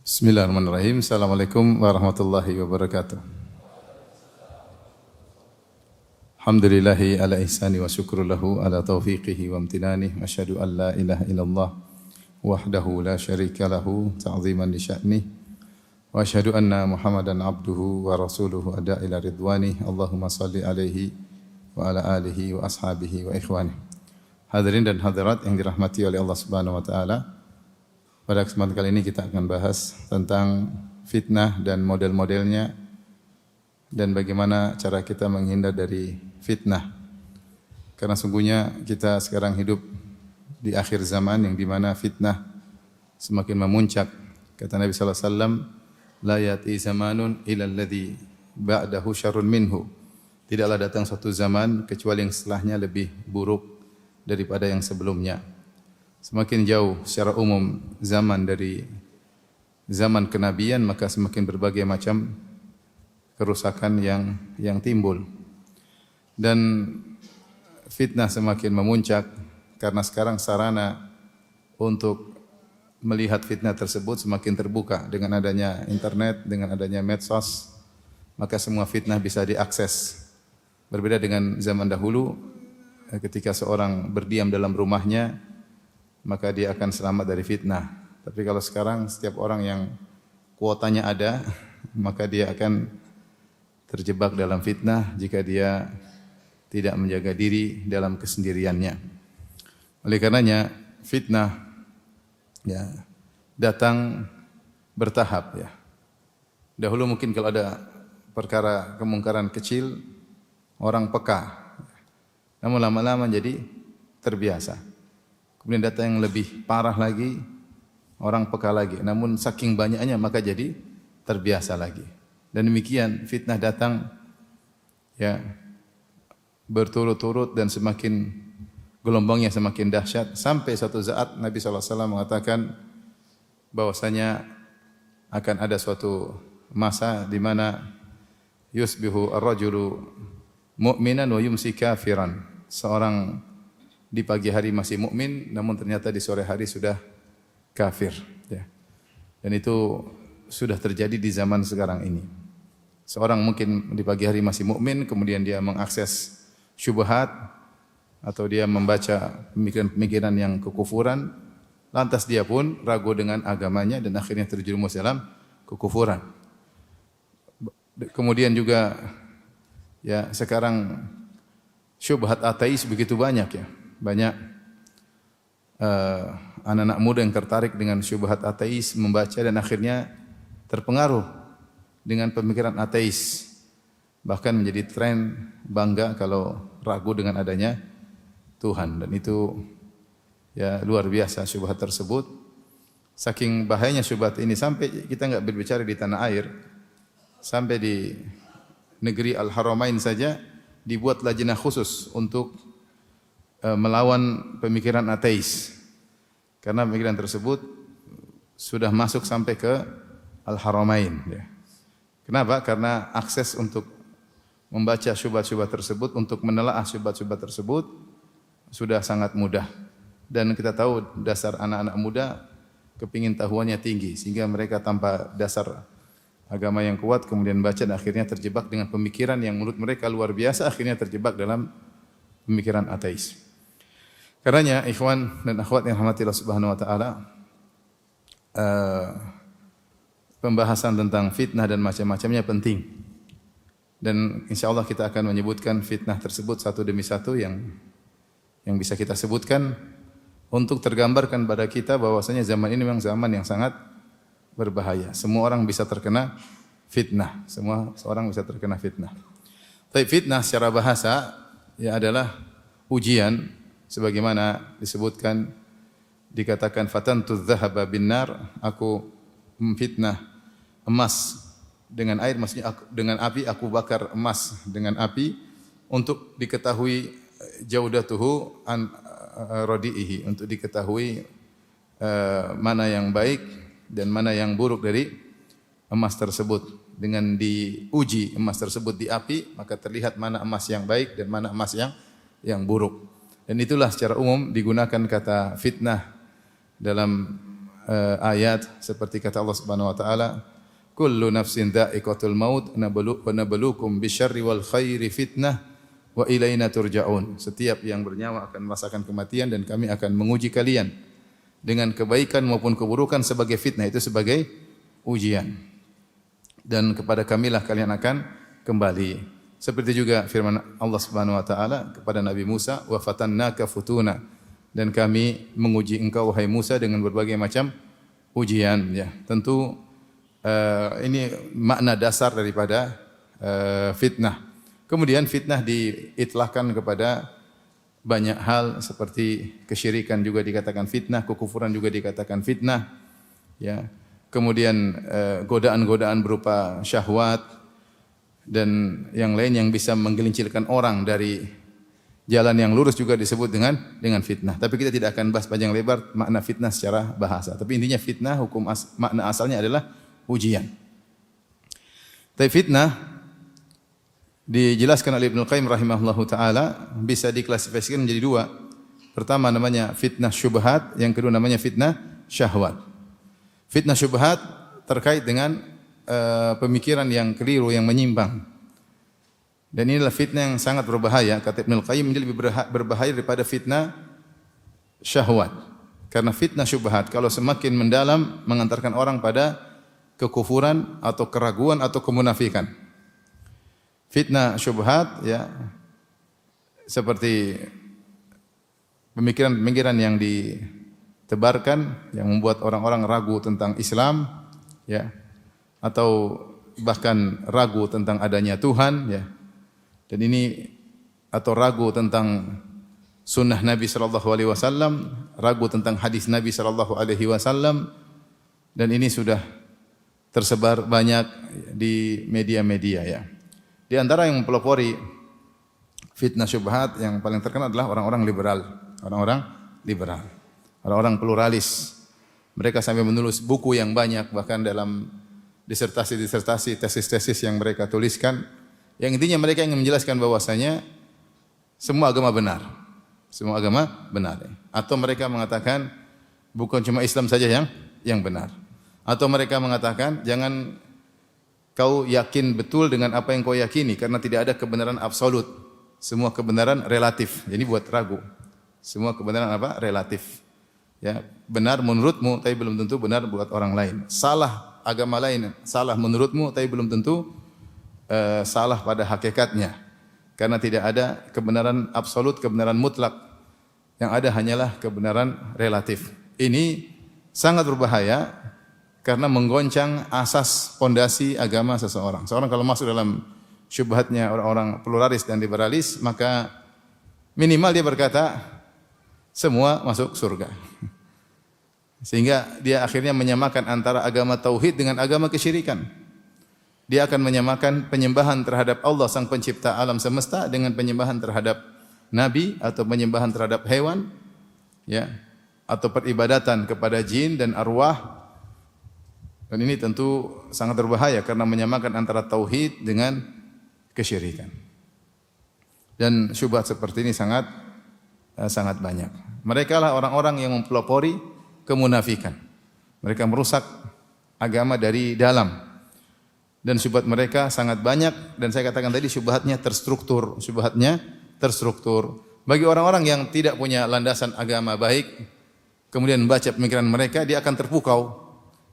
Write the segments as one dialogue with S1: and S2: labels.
S1: Bismillahirrahmanirrahim. Assalamualaikum warahmatullahi wabarakatuh. Alhamdulillahi ala ihsani wa syukru lahu ala taufiqihi wa amtinani. Asyhadu an la ilaha illallah wahdahu la syarika lahu ta'ziman li sya'nih. Wa asyhadu anna Muhammadan abduhu wa rasuluhu ada ila ridwani. Allahumma salli alaihi wa ala alihi wa ashabihi wa ikhwani. Hadirin dan hadirat yang dirahmati oleh Allah Subhanahu wa taala. Pada kesempatan kali ini kita akan bahas tentang fitnah dan model-modelnya dan bagaimana cara kita menghindar dari fitnah. Karena sungguhnya kita sekarang hidup di akhir zaman yang dimana fitnah semakin memuncak. Kata Nabi sallallahu alaihi wasallam, "La yati zamanun illa alladhi ba'dahu syarrun minhu." Tidaklah datang suatu zaman kecuali yang setelahnya lebih buruk daripada yang sebelumnya. Semakin jauh secara umum zaman dari zaman kenabian, maka semakin berbagai macam kerusakan yang timbul. Dan fitnah semakin memuncak karena sekarang sarana untuk melihat fitnah tersebut semakin terbuka dengan adanya internet, dengan adanya medsos, maka semua fitnah bisa diakses. Berbeda dengan zaman dahulu ketika seorang berdiam dalam rumahnya, maka dia akan selamat dari fitnah. Tapi kalau sekarang setiap orang yang kuotanya ada, maka dia akan terjebak dalam fitnah jika dia tidak menjaga diri dalam kesendiriannya. Oleh karenanya fitnah datang bertahap ya. Dahulu mungkin kalau ada perkara kemungkaran kecil, orang peka. Namun lama-lama jadi terbiasa. Kemudian datang yang lebih parah lagi, orang peka lagi. Namun saking banyaknya maka jadi terbiasa lagi. Dan demikian fitnah datang ya berturut-turut dan semakin gelombangnya semakin dahsyat sampai suatu saat Nabi sallallahu alaihi wasallam mengatakan bahwasanya akan ada suatu masa di mana yusbihu ar-rajulu mu'minan wa yumsi kafiran. Seorang di pagi hari masih mukmin, namun ternyata di sore hari sudah kafir. Ya. Dan itu sudah terjadi di zaman sekarang ini. Seorang mungkin di pagi hari masih mukmin, kemudian dia mengakses syubhat atau dia membaca pemikiran-pemikiran yang kekufuran, lantas dia pun ragu dengan agamanya dan akhirnya terjerumus dalam kekufuran. Kemudian juga ya sekarang syubhat ateis begitu banyak ya. Banyak anak-anak muda yang tertarik dengan syubhat ateis, membaca dan akhirnya terpengaruh dengan pemikiran ateis. Bahkan menjadi tren bangga kalau ragu dengan adanya Tuhan. Dan itu ya luar biasa syubhat tersebut. Saking bahayanya syubhat ini sampai kita enggak berbicara di tanah air, sampai di negeri Al-Haramain saja dibuat lajnah khusus untuk melawan pemikiran ateis. Karena pemikiran tersebut sudah masuk sampai ke Al-Haramain. Ya. Kenapa? Karena akses untuk membaca syubhat-syubhat tersebut, untuk menelaah syubhat-syubhat tersebut sudah sangat mudah. Dan kita tahu dasar anak-anak muda kepingin tahuannya tinggi, sehingga mereka tanpa dasar agama yang kuat kemudian baca dan akhirnya terjebak dengan pemikiran yang menurut mereka luar biasa, akhirnya terjebak dalam pemikiran ateis. Karenanya ikhwan dan akhwat yang rahmati Allah Subhanahu wa taala, pembahasan tentang fitnah dan macam-macamnya penting. Dan insyaallah kita akan menyebutkan fitnah tersebut satu demi satu yang bisa kita sebutkan untuk tergambarkan pada kita bahwasanya zaman ini memang zaman yang sangat berbahaya. Semua orang bisa terkena fitnah. Semua orang bisa terkena fitnah. Tapi fitnah secara bahasa ya adalah ujian, sebagaimana disebutkan, dikatakan fatantu dzahaba binnar, aku memfitnah emas dengan air, maksudnya dengan api, aku bakar emas dengan api untuk diketahui jaudatuhu an radiihi, untuk diketahui mana yang baik dan mana yang buruk dari emas tersebut. Dengan diuji emas tersebut di api, maka terlihat mana emas yang baik dan mana emas yang buruk. Dan itulah secara umum digunakan kata fitnah dalam ayat seperti kata Allah Subhanahu wa taala, kullu nafsin dha'iqatul maut wa nabluukum bisyarri wal khairi fitnah wa ilaina turja'un. Setiap yang bernyawa akan merasakan kematian dan kami akan menguji kalian dengan kebaikan maupun keburukan sebagai fitnah, itu sebagai ujian. Dan kepada kamilah kalian akan kembali. Seperti juga firman Allah Subhanahu wa taala kepada Nabi Musa, wa fatannaka futuna. Dan kami menguji engkau wahai Musa dengan berbagai macam ujian, ya. Tentu ini makna dasar daripada fitnah. Kemudian fitnah diitlahkan kepada banyak hal seperti kesyirikan juga dikatakan fitnah, kekufuran juga dikatakan fitnah, ya. Kemudian godaan-godaan berupa syahwat dan yang lain yang bisa menggelincirkan orang dari jalan yang lurus juga disebut dengan fitnah. Tapi kita tidak akan bahas panjang lebar makna fitnah secara bahasa. Tapi intinya fitnah makna asalnya adalah ujian. Tapi fitnah dijelaskan oleh Ibnu Qayyim rahimahullahu taala bisa diklasifikasikan menjadi dua. Pertama namanya fitnah syubhat, yang kedua namanya fitnah syahwat. Fitnah syubhat terkait dengan pemikiran yang keliru, yang menyimpang. Dan inilah fitnah yang sangat berbahaya. Kata Ibnu Qayyim, ini lebih berbahaya daripada fitnah syahwat. Karena fitnah syubhat kalau semakin mendalam mengantarkan orang pada kekufuran atau keraguan atau kemunafikan. Fitnah syubhat, ya, seperti pemikiran-pemikiran yang ditebarkan yang membuat orang-orang ragu tentang Islam, ya, atau bahkan ragu tentang adanya Tuhan, ya. Dan ini atau ragu tentang sunnah Nabi sallallahu alaihi wasallam, ragu tentang hadis Nabi sallallahu alaihi wasallam, dan ini sudah tersebar banyak di media-media, ya. Di antara yang mempelopori fitnah syubhat yang paling terkenal adalah orang-orang liberal, orang-orang pluralis. Mereka sampai menulis buku yang banyak, bahkan dalam disertasi-disertasi, tesis-tesis yang mereka tuliskan, yang intinya mereka ingin menjelaskan bahwasanya semua agama benar. Semua agama benar. Atau mereka mengatakan bukan cuma Islam saja yang benar. Atau mereka mengatakan jangan kau yakin betul dengan apa yang kau yakini karena tidak ada kebenaran absolut. Semua kebenaran relatif. Jadi buat ragu. Semua kebenaran apa? Relatif. Ya, benar menurutmu tapi belum tentu benar buat orang lain. Salah agama lain, salah menurutmu tapi belum tentu salah pada hakikatnya. Karena tidak ada kebenaran absolut, kebenaran mutlak. Yang ada hanyalah kebenaran relatif. Ini sangat berbahaya karena menggoncang asas pondasi agama seseorang. Seorang kalau masuk dalam syubhatnya orang-orang pluralis dan liberalis, maka minimal dia berkata semua masuk surga. Sehingga dia akhirnya menyamakan antara agama tauhid dengan agama kesyirikan. Dia akan menyamakan penyembahan terhadap Allah sang pencipta alam semesta dengan penyembahan terhadap nabi atau penyembahan terhadap hewan, ya, atau peribadatan kepada jin dan arwah. Dan ini tentu sangat berbahaya karena menyamakan antara tauhid dengan kesyirikan. Dan syubhat seperti ini sangat banyak. Mereka lah orang-orang yang mempelopori kemunafikan. Mereka merusak agama dari dalam. Dan syubhat mereka sangat banyak, dan saya katakan tadi syubhatnya terstruktur. Bagi orang-orang yang tidak punya landasan agama baik, kemudian membaca pemikiran mereka, dia akan terpukau.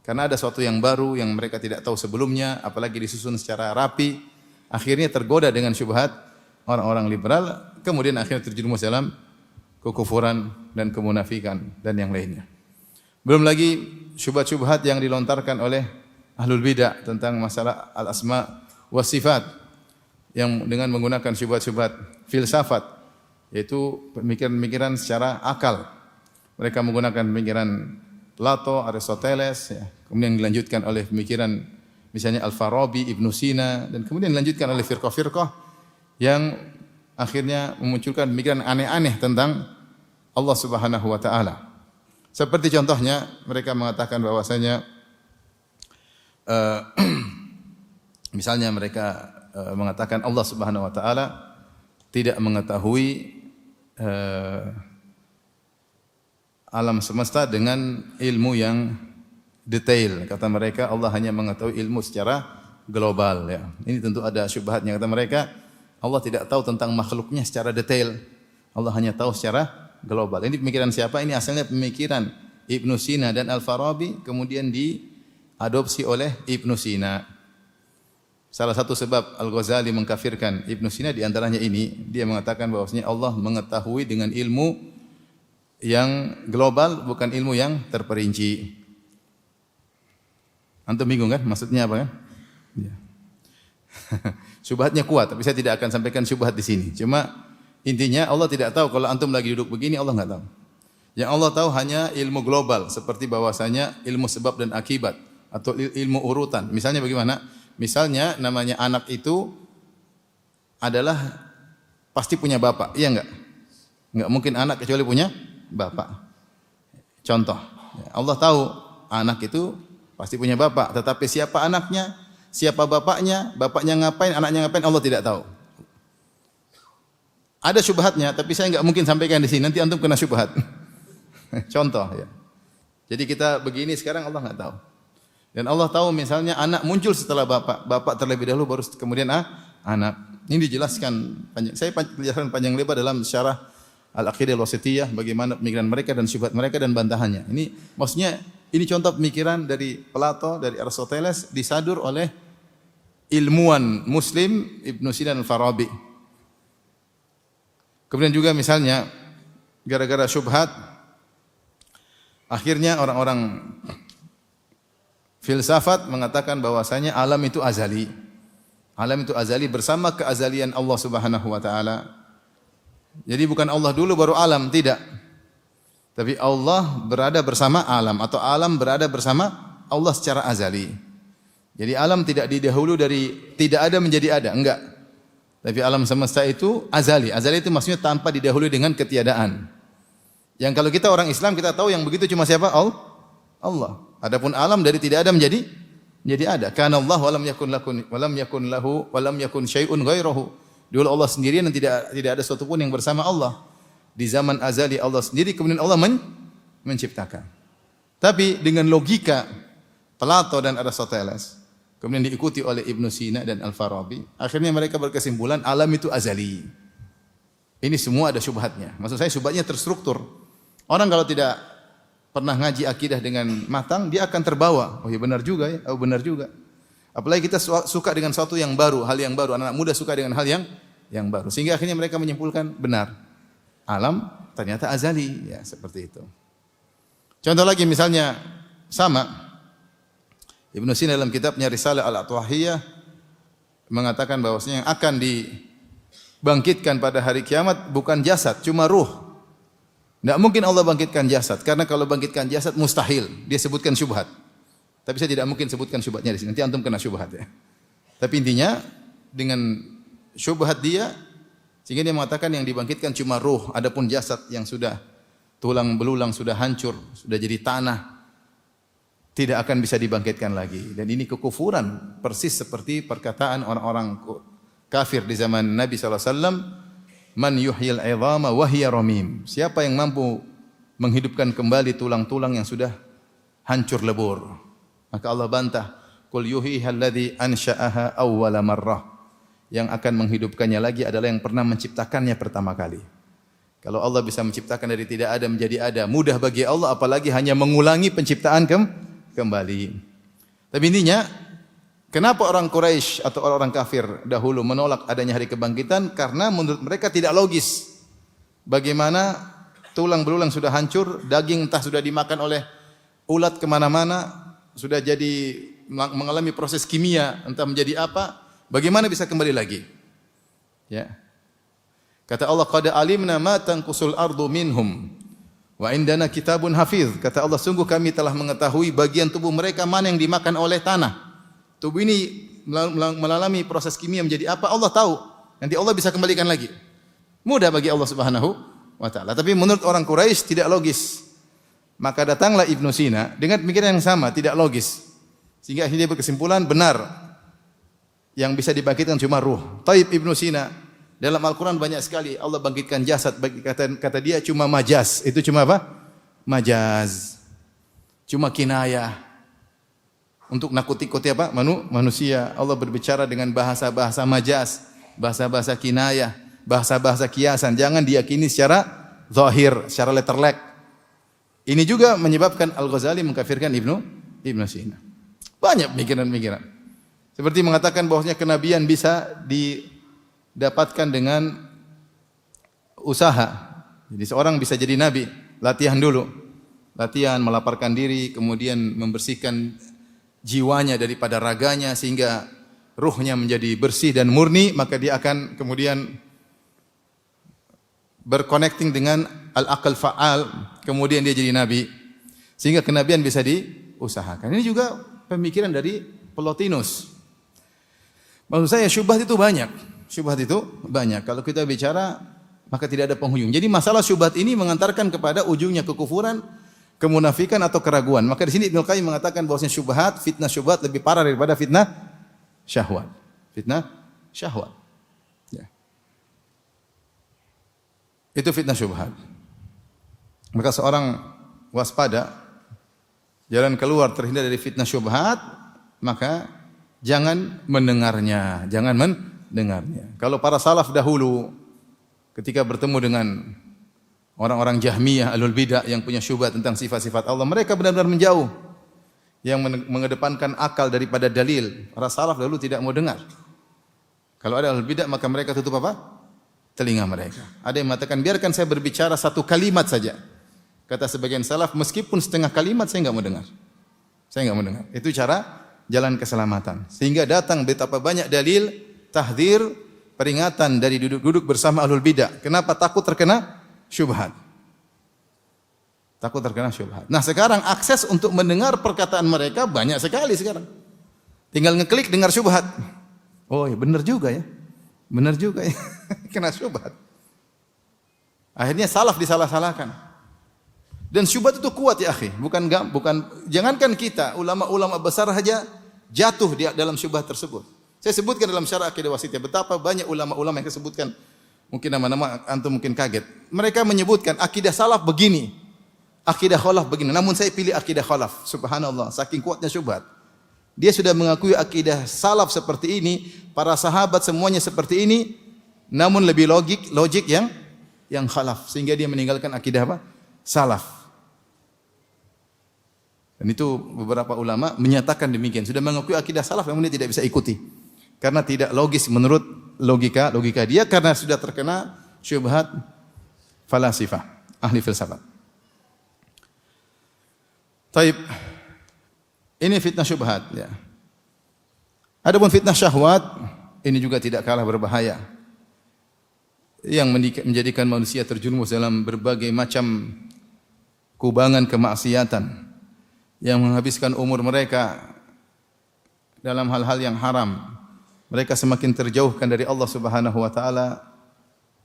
S1: Karena ada sesuatu yang baru yang mereka tidak tahu sebelumnya, apalagi disusun secara rapi, akhirnya tergoda dengan syubhat orang-orang liberal, kemudian akhirnya terjerumus dalam kekufuran dan kemunafikan dan yang lainnya. Belum lagi syubhat-syubhat yang dilontarkan oleh ahlul bidah tentang masalah al-asma wa sifat, yang dengan menggunakan syubhat-syubhat filsafat, yaitu pemikiran-pemikiran secara akal. Mereka menggunakan pemikiran Plato, Aristoteles, ya. Kemudian dilanjutkan oleh pemikiran misalnya Al-Farabi, Ibnu Sina, dan kemudian dilanjutkan oleh firqah-firqah yang akhirnya memunculkan pemikiran aneh-aneh tentang Allah Subhanahu wa taala. Seperti contohnya mereka mengatakan bahwasanya misalnya mereka mengatakan Allah Subhanahu wa taala tidak mengetahui alam semesta dengan ilmu yang detail. Kata mereka Allah hanya mengetahui ilmu secara global ya. Ini tentu ada syubhatnya. Kata mereka Allah tidak tahu tentang makhluknya secara detail. Allah hanya tahu secara global. Ini pemikiran siapa? Ini asalnya pemikiran Ibnu Sina dan Al-Farabi, kemudian diadopsi oleh Ibnu Sina. Salah satu sebab Al-Ghazali mengkafirkan Ibnu Sina di antaranya ini, dia mengatakan bahwasanya Allah mengetahui dengan ilmu yang global, bukan ilmu yang terperinci. Antum bingung kan? Maksudnya apa kan? Ya. Syubhatnya kuat, tapi saya tidak akan sampaikan syubhat di sini. Cuma intinya Allah tidak tahu kalau antum lagi duduk begini, Allah enggak tahu. Yang Allah tahu hanya ilmu global, seperti bahwasanya ilmu sebab dan akibat atau ilmu urutan. Misalnya bagaimana? Misalnya namanya anak itu adalah pasti punya bapak, iya enggak? Enggak mungkin anak kecuali punya bapak. Contoh, Allah tahu anak itu pasti punya bapak, tetapi siapa anaknya, siapa bapaknya, bapaknya ngapain, anaknya ngapain, Allah tidak tahu. Ada syubhatnya, tapi saya enggak mungkin sampaikan di sini, nanti antum kena syubhat. Contoh ya. Jadi kita begini sekarang Allah enggak tahu. Dan Allah tahu misalnya anak muncul setelah bapak, bapak terlebih dahulu baru kemudian anak. Ini dijelaskan panjang. Saya jelaskan panjang lebar dalam syarah Al-Aqidah Al-Wasithiyah bagaimana pemikiran mereka dan syubhat mereka dan bantahannya. Ini maksudnya ini contoh pemikiran dari Plato, dari Aristoteles disadur oleh ilmuwan Muslim Ibnu Sina dan Al-Farabi. Kemudian juga misalnya gara-gara syubhat akhirnya orang-orang filsafat mengatakan bahwasanya alam itu azali. Alam itu azali bersama keazalian Allah Subhanahu wa taala. Jadi bukan Allah dulu baru alam, tidak. Tapi Allah berada bersama alam atau alam berada bersama Allah secara azali. Jadi alam tidak didahulu dari tidak ada menjadi ada, enggak. Tapi alam semesta itu azali. Azali itu maksudnya tanpa didahului dengan ketiadaan. Yang kalau kita orang Islam kita tahu yang begitu cuma siapa? Allah. Adapun alam dari tidak ada menjadi ada. Kana Allah wa lam yakun syai'un ghairuhu. Dulu Allah sendirian dan tidak ada sesuatu pun yang bersama Allah. Di zaman azali Allah sendiri, kemudian Allah menciptakan. Tapi dengan logika Plato dan Aristoteles, kemudian diikuti oleh Ibnu Sina dan Al-Farabi, akhirnya mereka berkesimpulan alam itu azali. Ini semua ada syubhatnya. Maksud saya syubhatnya terstruktur. Orang kalau tidak pernah ngaji akidah dengan matang, dia akan terbawa. Oh ya benar juga ya, oh benar juga. Apalagi kita suka dengan sesuatu yang baru, hal yang baru. Anak-anak muda suka dengan hal yang baru. Sehingga akhirnya mereka menyimpulkan benar. Alam ternyata azali, ya seperti itu. Contoh lagi misalnya sama Ibnu Sina dalam kitabnya Risalah Al-Atwahiyah mengatakan bahwasanya yang akan dibangkitkan pada hari kiamat bukan jasad, cuma ruh. Tidak mungkin Allah bangkitkan jasad, karena kalau bangkitkan jasad mustahil. Dia sebutkan syubhat. Tapi saya tidak mungkin sebutkan syubhatnya di sini. Nanti antum kena syubhat ya. Tapi intinya dengan syubhat dia, sehingga dia mengatakan yang dibangkitkan cuma ruh. Adapun jasad yang sudah tulang belulang, sudah hancur, sudah jadi tanah, tidak akan bisa dibangkitkan lagi. Dan ini kekufuran, persis seperti perkataan orang-orang kafir di zaman Nabi SAW. Man yuhyil 'idhama wa hiya ramim. Siapa yang mampu menghidupkan kembali tulang-tulang yang sudah hancur lebur? Maka Allah bantah, qul yuhyiha alladhi ansha'aha awwala marrah. Yang akan menghidupkannya lagi adalah yang pernah menciptakannya pertama kali. Kalau Allah bisa menciptakan dari tidak ada menjadi ada, mudah bagi Allah, apalagi hanya mengulangi penciptaan kembali. Tapi intinya, kenapa orang Quraisy atau orang kafir dahulu menolak adanya hari kebangkitan? Karena menurut mereka tidak logis. Bagaimana tulang belulang sudah hancur, daging entah sudah dimakan oleh ulat kemana-mana, sudah jadi mengalami proses kimia, entah menjadi apa, bagaimana bisa kembali lagi? Ya. Kata Allah, qad alimna ma tanqusul ardu minhum wa indana kitabun hafiz. Kata Allah, sungguh kami telah mengetahui bagian tubuh mereka mana yang dimakan oleh tanah. Tubuh ini melalui proses kimia menjadi apa? Allah tahu. Nanti Allah bisa kembalikan lagi. Mudah bagi Allah Subhanahu wa taala. Tapi menurut orang Quraisy tidak logis. Maka datanglah Ibnu Sina dengan pemikiran yang sama, tidak logis. Sehingga akhirnya dia berkesimpulan benar. Yang bisa dibangkitkan cuma ruh. Taib Ibnu Sina, dalam Al-Quran banyak sekali Allah bangkitkan jasad. Kata dia cuma majas. Itu cuma apa? majaz. Cuma kinayah. Untuk nakuti-nakuti apa? Manusia. Allah berbicara dengan bahasa-bahasa majaz, bahasa-bahasa kinayah, bahasa-bahasa kiasan. Jangan diyakini secara zahir, secara letterlek. Ini juga menyebabkan Al-Ghazali mengkafirkan Ibnu Sina. Banyak pemikiran-pemikiran. Seperti mengatakan bahwasanya kenabian bisa didapatkan dengan usaha. Jadi seorang bisa jadi nabi, latihan dulu. Latihan, melaparkan diri, kemudian membersihkan jiwanya daripada raganya sehingga ruhnya menjadi bersih dan murni, maka dia akan kemudian berconnecting dengan al-aqal fa'al, kemudian dia jadi nabi. Sehingga kenabian bisa diusahakan. Ini juga pemikiran dari Plotinus. Maksud saya syubhat itu banyak. Syubhat itu banyak. Kalau kita bicara maka tidak ada penghujung. Jadi masalah syubhat ini mengantarkan kepada ujungnya kekufuran, kemunafikan atau keraguan. Maka di sini Ibnu Qayyim mengatakan bahwasanya syubhat, fitnah syubhat lebih parah daripada fitnah syahwat. Fitnah syahwat. Ya. Itu fitnah syubhat. Maka seorang waspada, jalan keluar terhindar dari fitnah syubhat, maka jangan mendengarnya, jangan mendengarnya. Kalau para salaf dahulu ketika bertemu dengan orang-orang Jahmiyah, Ahlul Bidah yang punya syubhat tentang sifat-sifat Allah, mereka benar-benar menjauh. Yang mengedepankan akal daripada dalil. Para salaf dahulu tidak mau dengar. Kalau ada Ahlul Bidah maka mereka tutup apa? Telinga mereka. Ada yang mengatakan biarkan saya berbicara satu kalimat saja. Kata sebagian salaf, meskipun setengah kalimat saya enggak mau dengar. Saya enggak mau dengar. Itu cara jalan keselamatan. Sehingga datang betapa banyak dalil, tahdzir, peringatan dari duduk-duduk bersama Ahlul Bidah. Kenapa? Takut terkena syubhat. Takut terkena syubhat. Nah, sekarang akses untuk mendengar perkataan mereka banyak sekali sekarang. Tinggal ngeklik dengar syubhat. Oh, ya benar juga ya. Benar juga ya. Kena syubhat. Akhirnya salaf disalah-salahkan. Dan syubhat itu kuat ya akhi. Bukan jangankan kita, ulama-ulama besar saja jatuh di dalam syubhat tersebut. Saya sebutkan dalam syarah akidah wasithiyah betapa banyak ulama-ulama yang disebutkan. Mungkin nama-nama antum mungkin kaget. Mereka menyebutkan akidah salaf begini, akidah khalaf begini. Namun saya pilih akidah khalaf. Subhanallah, saking kuatnya syubhat. Dia sudah mengakui akidah salaf seperti ini, para sahabat semuanya seperti ini, namun lebih logik yang khalaf sehingga dia meninggalkan akidah apa? Salaf. Dan itu beberapa ulama menyatakan demikian, sudah mengakui akidah salaf namun dia tidak bisa ikuti. Karena tidak logis menurut logika dia karena sudah terkena syubhat falasifah, ahli filsafat. Taib. Ini fitnah syubhat ya. Adapun fitnah syahwat ini juga tidak kalah berbahaya. Yang menjadikan manusia terjerumus dalam berbagai macam kubangan kemaksiatan yang menghabiskan umur mereka dalam hal-hal yang haram. Mereka semakin terjauhkan dari Allah Subhanahu wa taala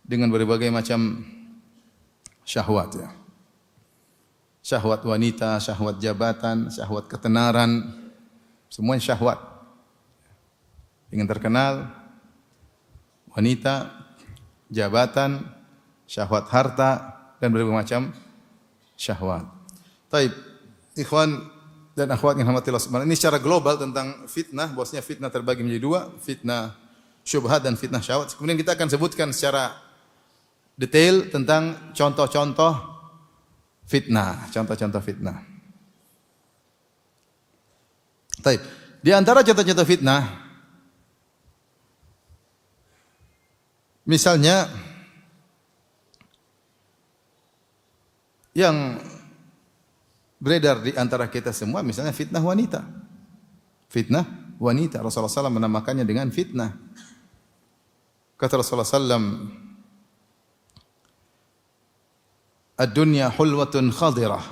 S1: dengan berbagai macam syahwat ya. Syahwat wanita, syahwat jabatan, syahwat ketenaran, semuanya syahwat. Ingin terkenal, wanita, jabatan, syahwat harta dan berbagai macam syahwat. Taib, ikhwan dan akhwat yang dirahmati Allah Subhanahu. Ini secara global tentang fitnah, bahwasanya fitnah terbagi menjadi dua, fitnah syubhat dan fitnah syahwat. Kemudian kita akan sebutkan secara detail tentang contoh-contoh fitnah, contoh-contoh fitnah. Taib. Di antara contoh-contoh fitnah, misalnya yang beredar di antara kita semua, misalnya fitnah wanita. Fitnah wanita. Rasulullah SAW menamakannya dengan fitnah. Kata Rasulullah SAW, ad-dunya hulwatun khadirah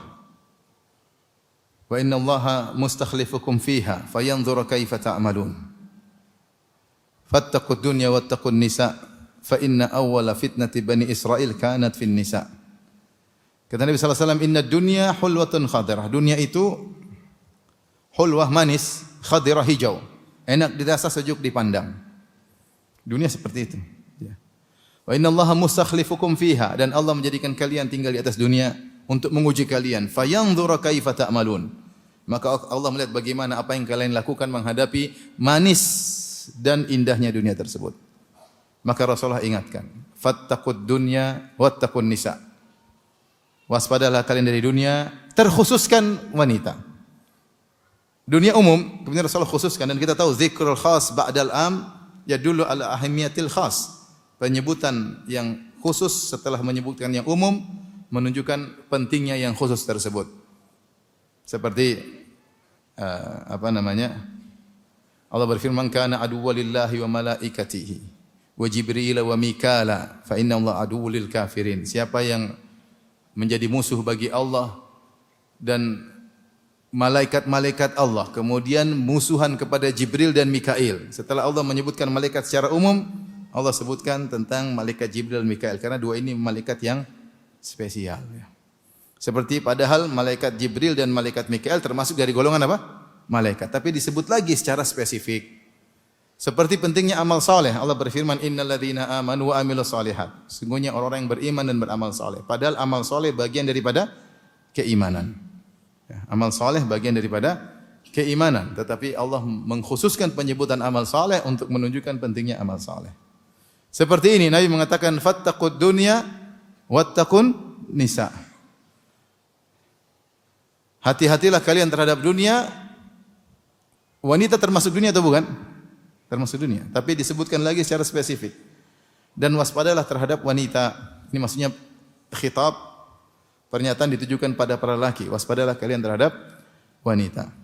S1: wa inna Allaha mustakhlifukum fiha fayanzura kaifa ta'malun fattaqud dunya wattaqun nisa fa inna awwala fitnati bani Israil kanat fin nisa. Kata Nabi sallallahu alaihi wasallam, inna dunya hulwatun khadirah. Dunia itu hulwah manis, khadirah hijau, enak dirasa, sejuk dipandang. Dunia seperti itu. Wa inna Allaha mustakhlifukum fiha, dan Allah menjadikan kalian tinggal di atas dunia untuk menguji kalian. Fayanzura kaifa ta'malun. Maka Allah melihat bagaimana apa yang kalian lakukan menghadapi manis dan indahnya dunia tersebut. Maka Rasulullah ingatkan, fattaqud dunya wattaqun nisa. Waspadalah kalian dari dunia, terkhususkan wanita. Dunia umum, kemudian Rasulullah khususkan, dan kita tahu zikrul khas ba'dal am yadullu ala ahamiyatil khas. Penyebutan yang khusus setelah menyebutkan yang umum menunjukkan pentingnya yang khusus tersebut. Seperti Allah berfirman, kana aduwwa lillahi wa malaikatihi wa jibril wa mikala fa inna Allah aduwwul lil kafirin. Siapa yang menjadi musuh bagi Allah dan malaikat-malaikat Allah, kemudian musuhan kepada Jibril dan Mikail. Setelah Allah menyebutkan malaikat secara umum, Allah sebutkan tentang malaikat Jibril dan Mikail karena dua ini malaikat yang spesial. Seperti padahal malaikat Jibril dan malaikat Mikail termasuk dari golongan apa? Malaikat. Tapi disebut lagi secara spesifik. Seperti pentingnya amal saleh. Allah berfirman, innalladzina amanu wa amilus solihat. Sungguhnya orang-orang yang beriman dan beramal saleh. Padahal amal saleh bagian daripada keimanan. Amal saleh bagian daripada keimanan. Tetapi Allah mengkhususkan penyebutan amal saleh untuk menunjukkan pentingnya amal saleh. Seperti ini Nabi mengatakan, fattaqud dunya wattaqun nisa. Hati-hatilah kalian terhadap dunia. Wanita termasuk dunia atau bukan? Termasuk dunia. Tapi disebutkan lagi secara spesifik. Dan waspadalah terhadap wanita. Ini maksudnya khitab, pernyataan ditujukan pada para lelaki. Waspadalah kalian terhadap wanita.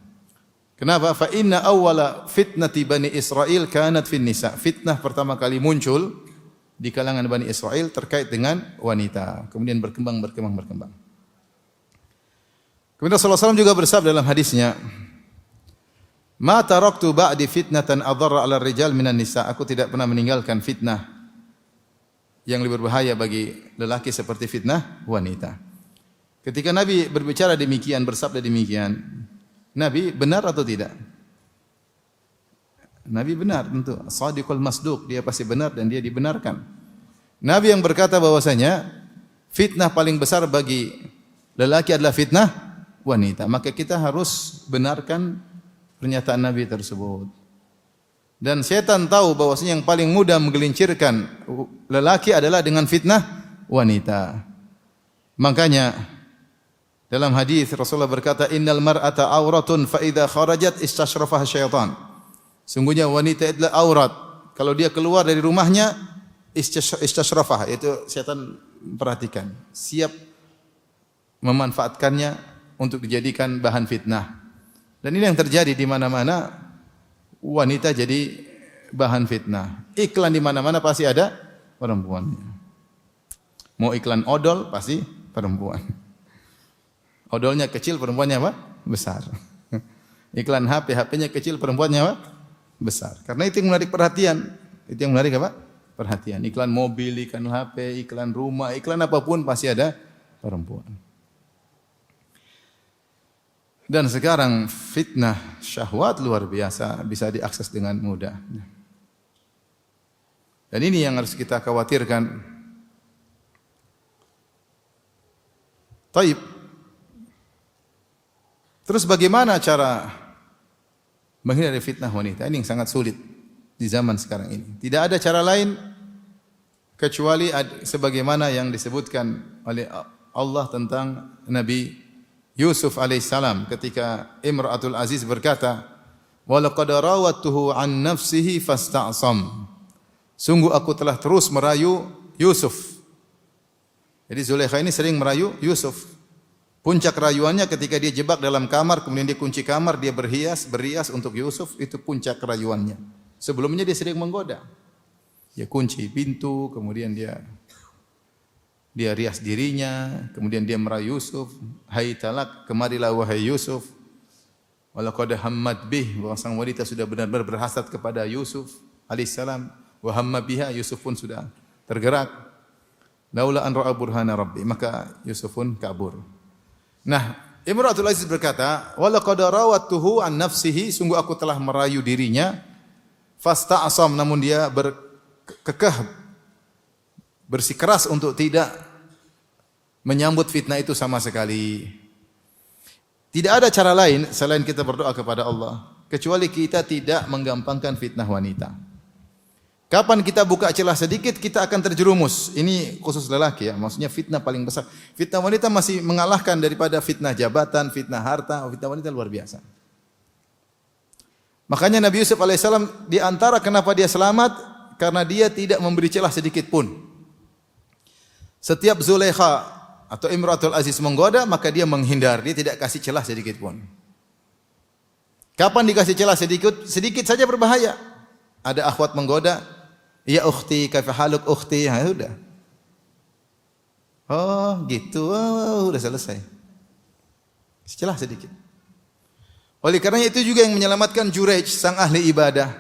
S1: Kenapa? Fa inna awwala fitnati Bani Israel kanat fin nisa. Fitnah pertama kali muncul di kalangan Bani Israel terkait dengan wanita. Kemudian berkembang. Kemudian Rasulullah SAW juga bersabda dalam hadisnya, ma taraktu ba'di fitnatan adarra 'ala rijal minan nisa. Aku tidak pernah meninggalkan fitnah yang lebih berbahaya bagi lelaki seperti fitnah wanita. Ketika Nabi berbicara demikian, bersabda demikian, Nabi benar atau tidak? Nabi benar tentu. Shadiqul masduq, dia pasti benar dan dia dibenarkan. Nabi yang berkata bahwasanya fitnah paling besar bagi lelaki adalah fitnah wanita. Maka kita harus benarkan pernyataan Nabi tersebut. Dan setan tahu bahwasanya yang paling mudah menggelincirkan lelaki adalah dengan fitnah wanita. Makanya dalam hadis Rasulullah berkata, innal mar'ata auratun fa idza kharajat istashrafaha syaitan. Sungguhnya wanita adalah aurat. Kalau dia keluar dari rumahnya istashrafaha, itu setan perhatikan, siap memanfaatkannya untuk dijadikan bahan fitnah. Dan ini yang terjadi di mana-mana, wanita jadi bahan fitnah. Iklan di mana-mana pasti ada perempuannya. Mau iklan odol pasti perempuan. Odolnya kecil, perempuannya apa? Besar. Iklan HP, HP-nya kecil, perempuannya apa? Besar. Karena itu yang menarik perhatian. Itu yang menarik apa? Perhatian. Iklan mobil, iklan HP, iklan rumah, iklan apapun pasti ada perempuan. Dan sekarang fitnah syahwat luar biasa, bisa diakses dengan mudah. Dan ini yang harus kita khawatirkan. Taib. Terus bagaimana cara menghindari fitnah wanita? Ini yang sangat sulit di zaman sekarang ini. Tidak ada cara lain kecuali sebagaimana yang disebutkan oleh Allah tentang Nabi Yusuf alaihissalam ketika Imra'atul Aziz berkata, "Wa laqad rawattuhu an nafsihi fasta'sam." Sungguh aku telah terus merayu Yusuf. Jadi Zulaikha ini sering merayu Yusuf. Puncak rayuannya ketika dia jebak dalam kamar, kemudian dia kunci kamar, dia berias untuk Yusuf, itu puncak rayuannya. Sebelumnya dia sering menggoda. Dia kunci pintu, kemudian dia rias dirinya, kemudian dia merayu Yusuf, "Hai talak, kemarilah wahai Yusuf." Walaqad hammat bih, bahwa sang wanita sudah benar-benar berhasad kepada Yusuf alaihissalam. Wa hamma biha, Yusuf pun sudah tergerak. Laula an ra'a burhana rabbi, maka Yusuf pun kabur. Nah, Imratul Aziz berkata, "Walaqad rawattuhu an nafsihi," sungguh aku telah merayu dirinya, fasta'sam, namun dia berkekeh, bersikeras untuk tidak menyambut fitnah itu sama sekali. Tidak ada cara lain selain kita berdoa kepada Allah, kecuali kita tidak menggampangkan fitnah wanita. Kapan kita buka celah sedikit, kita akan terjerumus. Ini khusus lelaki ya, maksudnya fitnah paling besar. Fitnah wanita masih mengalahkan daripada fitnah jabatan, fitnah harta. Fitnah wanita luar biasa. Makanya Nabi Yusuf alaihissalam di antara kenapa dia selamat, karena dia tidak memberi celah sedikit pun. Setiap Zulaikha atau Imratul Aziz menggoda, maka dia menghindar, dia tidak kasih celah sedikit pun. Kapan dikasih celah sedikit? Sedikit saja berbahaya. Ada akhwat menggoda, ya ukhti, kaifa haluk ukhti, ya udah. Oh, gitu. Oh, udah selesai. Celah sedikit. Oleh karenanya itu juga yang menyelamatkan Juraij, sang ahli ibadah.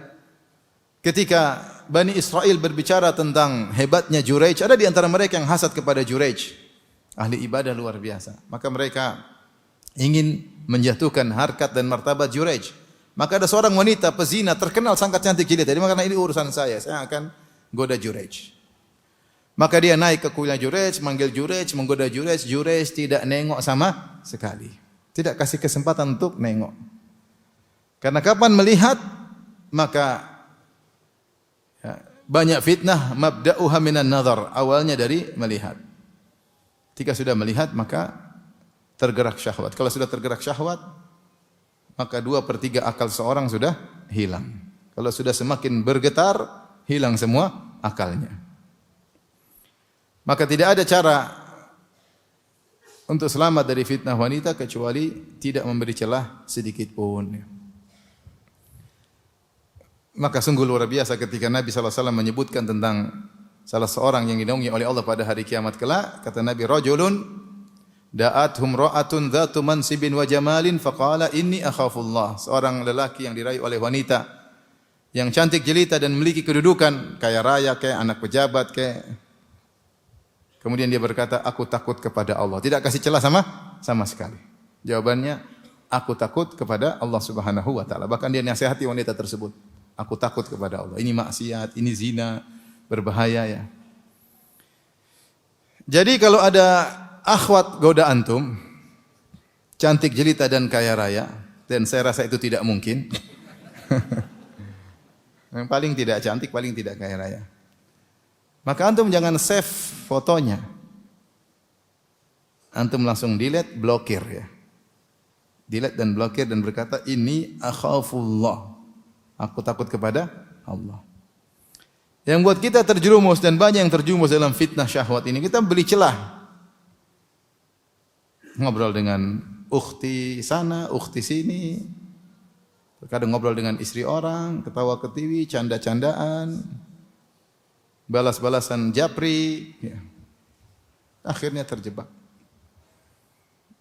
S1: Ketika Bani Israel berbicara tentang hebatnya Juraij, ada di antara mereka yang hasad kepada Juraij. Ahli ibadah luar biasa. Maka mereka ingin menjatuhkan harkat dan martabat Juraij. Maka ada seorang wanita pezina terkenal sangat cantik jelita. Jadi makanya ini urusan saya akan goda Juraij. Maka dia naik ke kuilnya Juraij, manggil Juraij, menggoda Juraij. Juraij tidak nengok sama sekali. Tidak kasih kesempatan untuk nengok. Karena kapan melihat, maka ya, banyak fitnah, mabda'uha minan nazar. Awalnya dari melihat. Ketika sudah melihat, maka tergerak syahwat. Kalau sudah tergerak syahwat, maka 2/3 akal seorang sudah hilang. Kalau sudah semakin bergetar, hilang semua akalnya. Maka tidak ada cara untuk selamat dari fitnah wanita kecuali tidak memberi celah sedikit pun. Maka sungguh luar biasa ketika Nabi SAW menyebutkan tentang salah seorang yang dinaungi oleh Allah pada hari kiamat kelak. Kata Nabi, rajulun da'athum ra'atun dhatu mansibin wa jamalin faqala inni akhafullah. Seorang lelaki yang dirayu oleh wanita yang cantik jelita dan memiliki kedudukan, kaya raya, kayak anak pejabat, kayak. Kemudian dia berkata, aku takut kepada Allah. Tidak kasih celah sama sekali. Jawabannya, aku takut kepada Allah Subhanahu wa taala. Bahkan dia nasihati wanita tersebut. Aku takut kepada Allah. Ini maksiat, ini zina, berbahaya ya. Jadi kalau ada akhwat goda antum, cantik jelita dan kaya raya, dan saya rasa itu tidak mungkin. Yang paling tidak cantik, paling tidak kaya raya. Maka antum jangan save fotonya. Antum langsung delete, blokir ya. Delete dan blokir dan berkata, ini akhafullah. Aku takut kepada Allah. Yang buat kita terjerumus dan banyak yang terjerumus dalam fitnah syahwat ini, kita beli celah. Ngobrol dengan ukhti sana, ukhti sini. Terkadang ngobrol dengan istri orang, ketawa ketiwi, canda-candaan, balas-balasan japri. Ya. Akhirnya terjebak.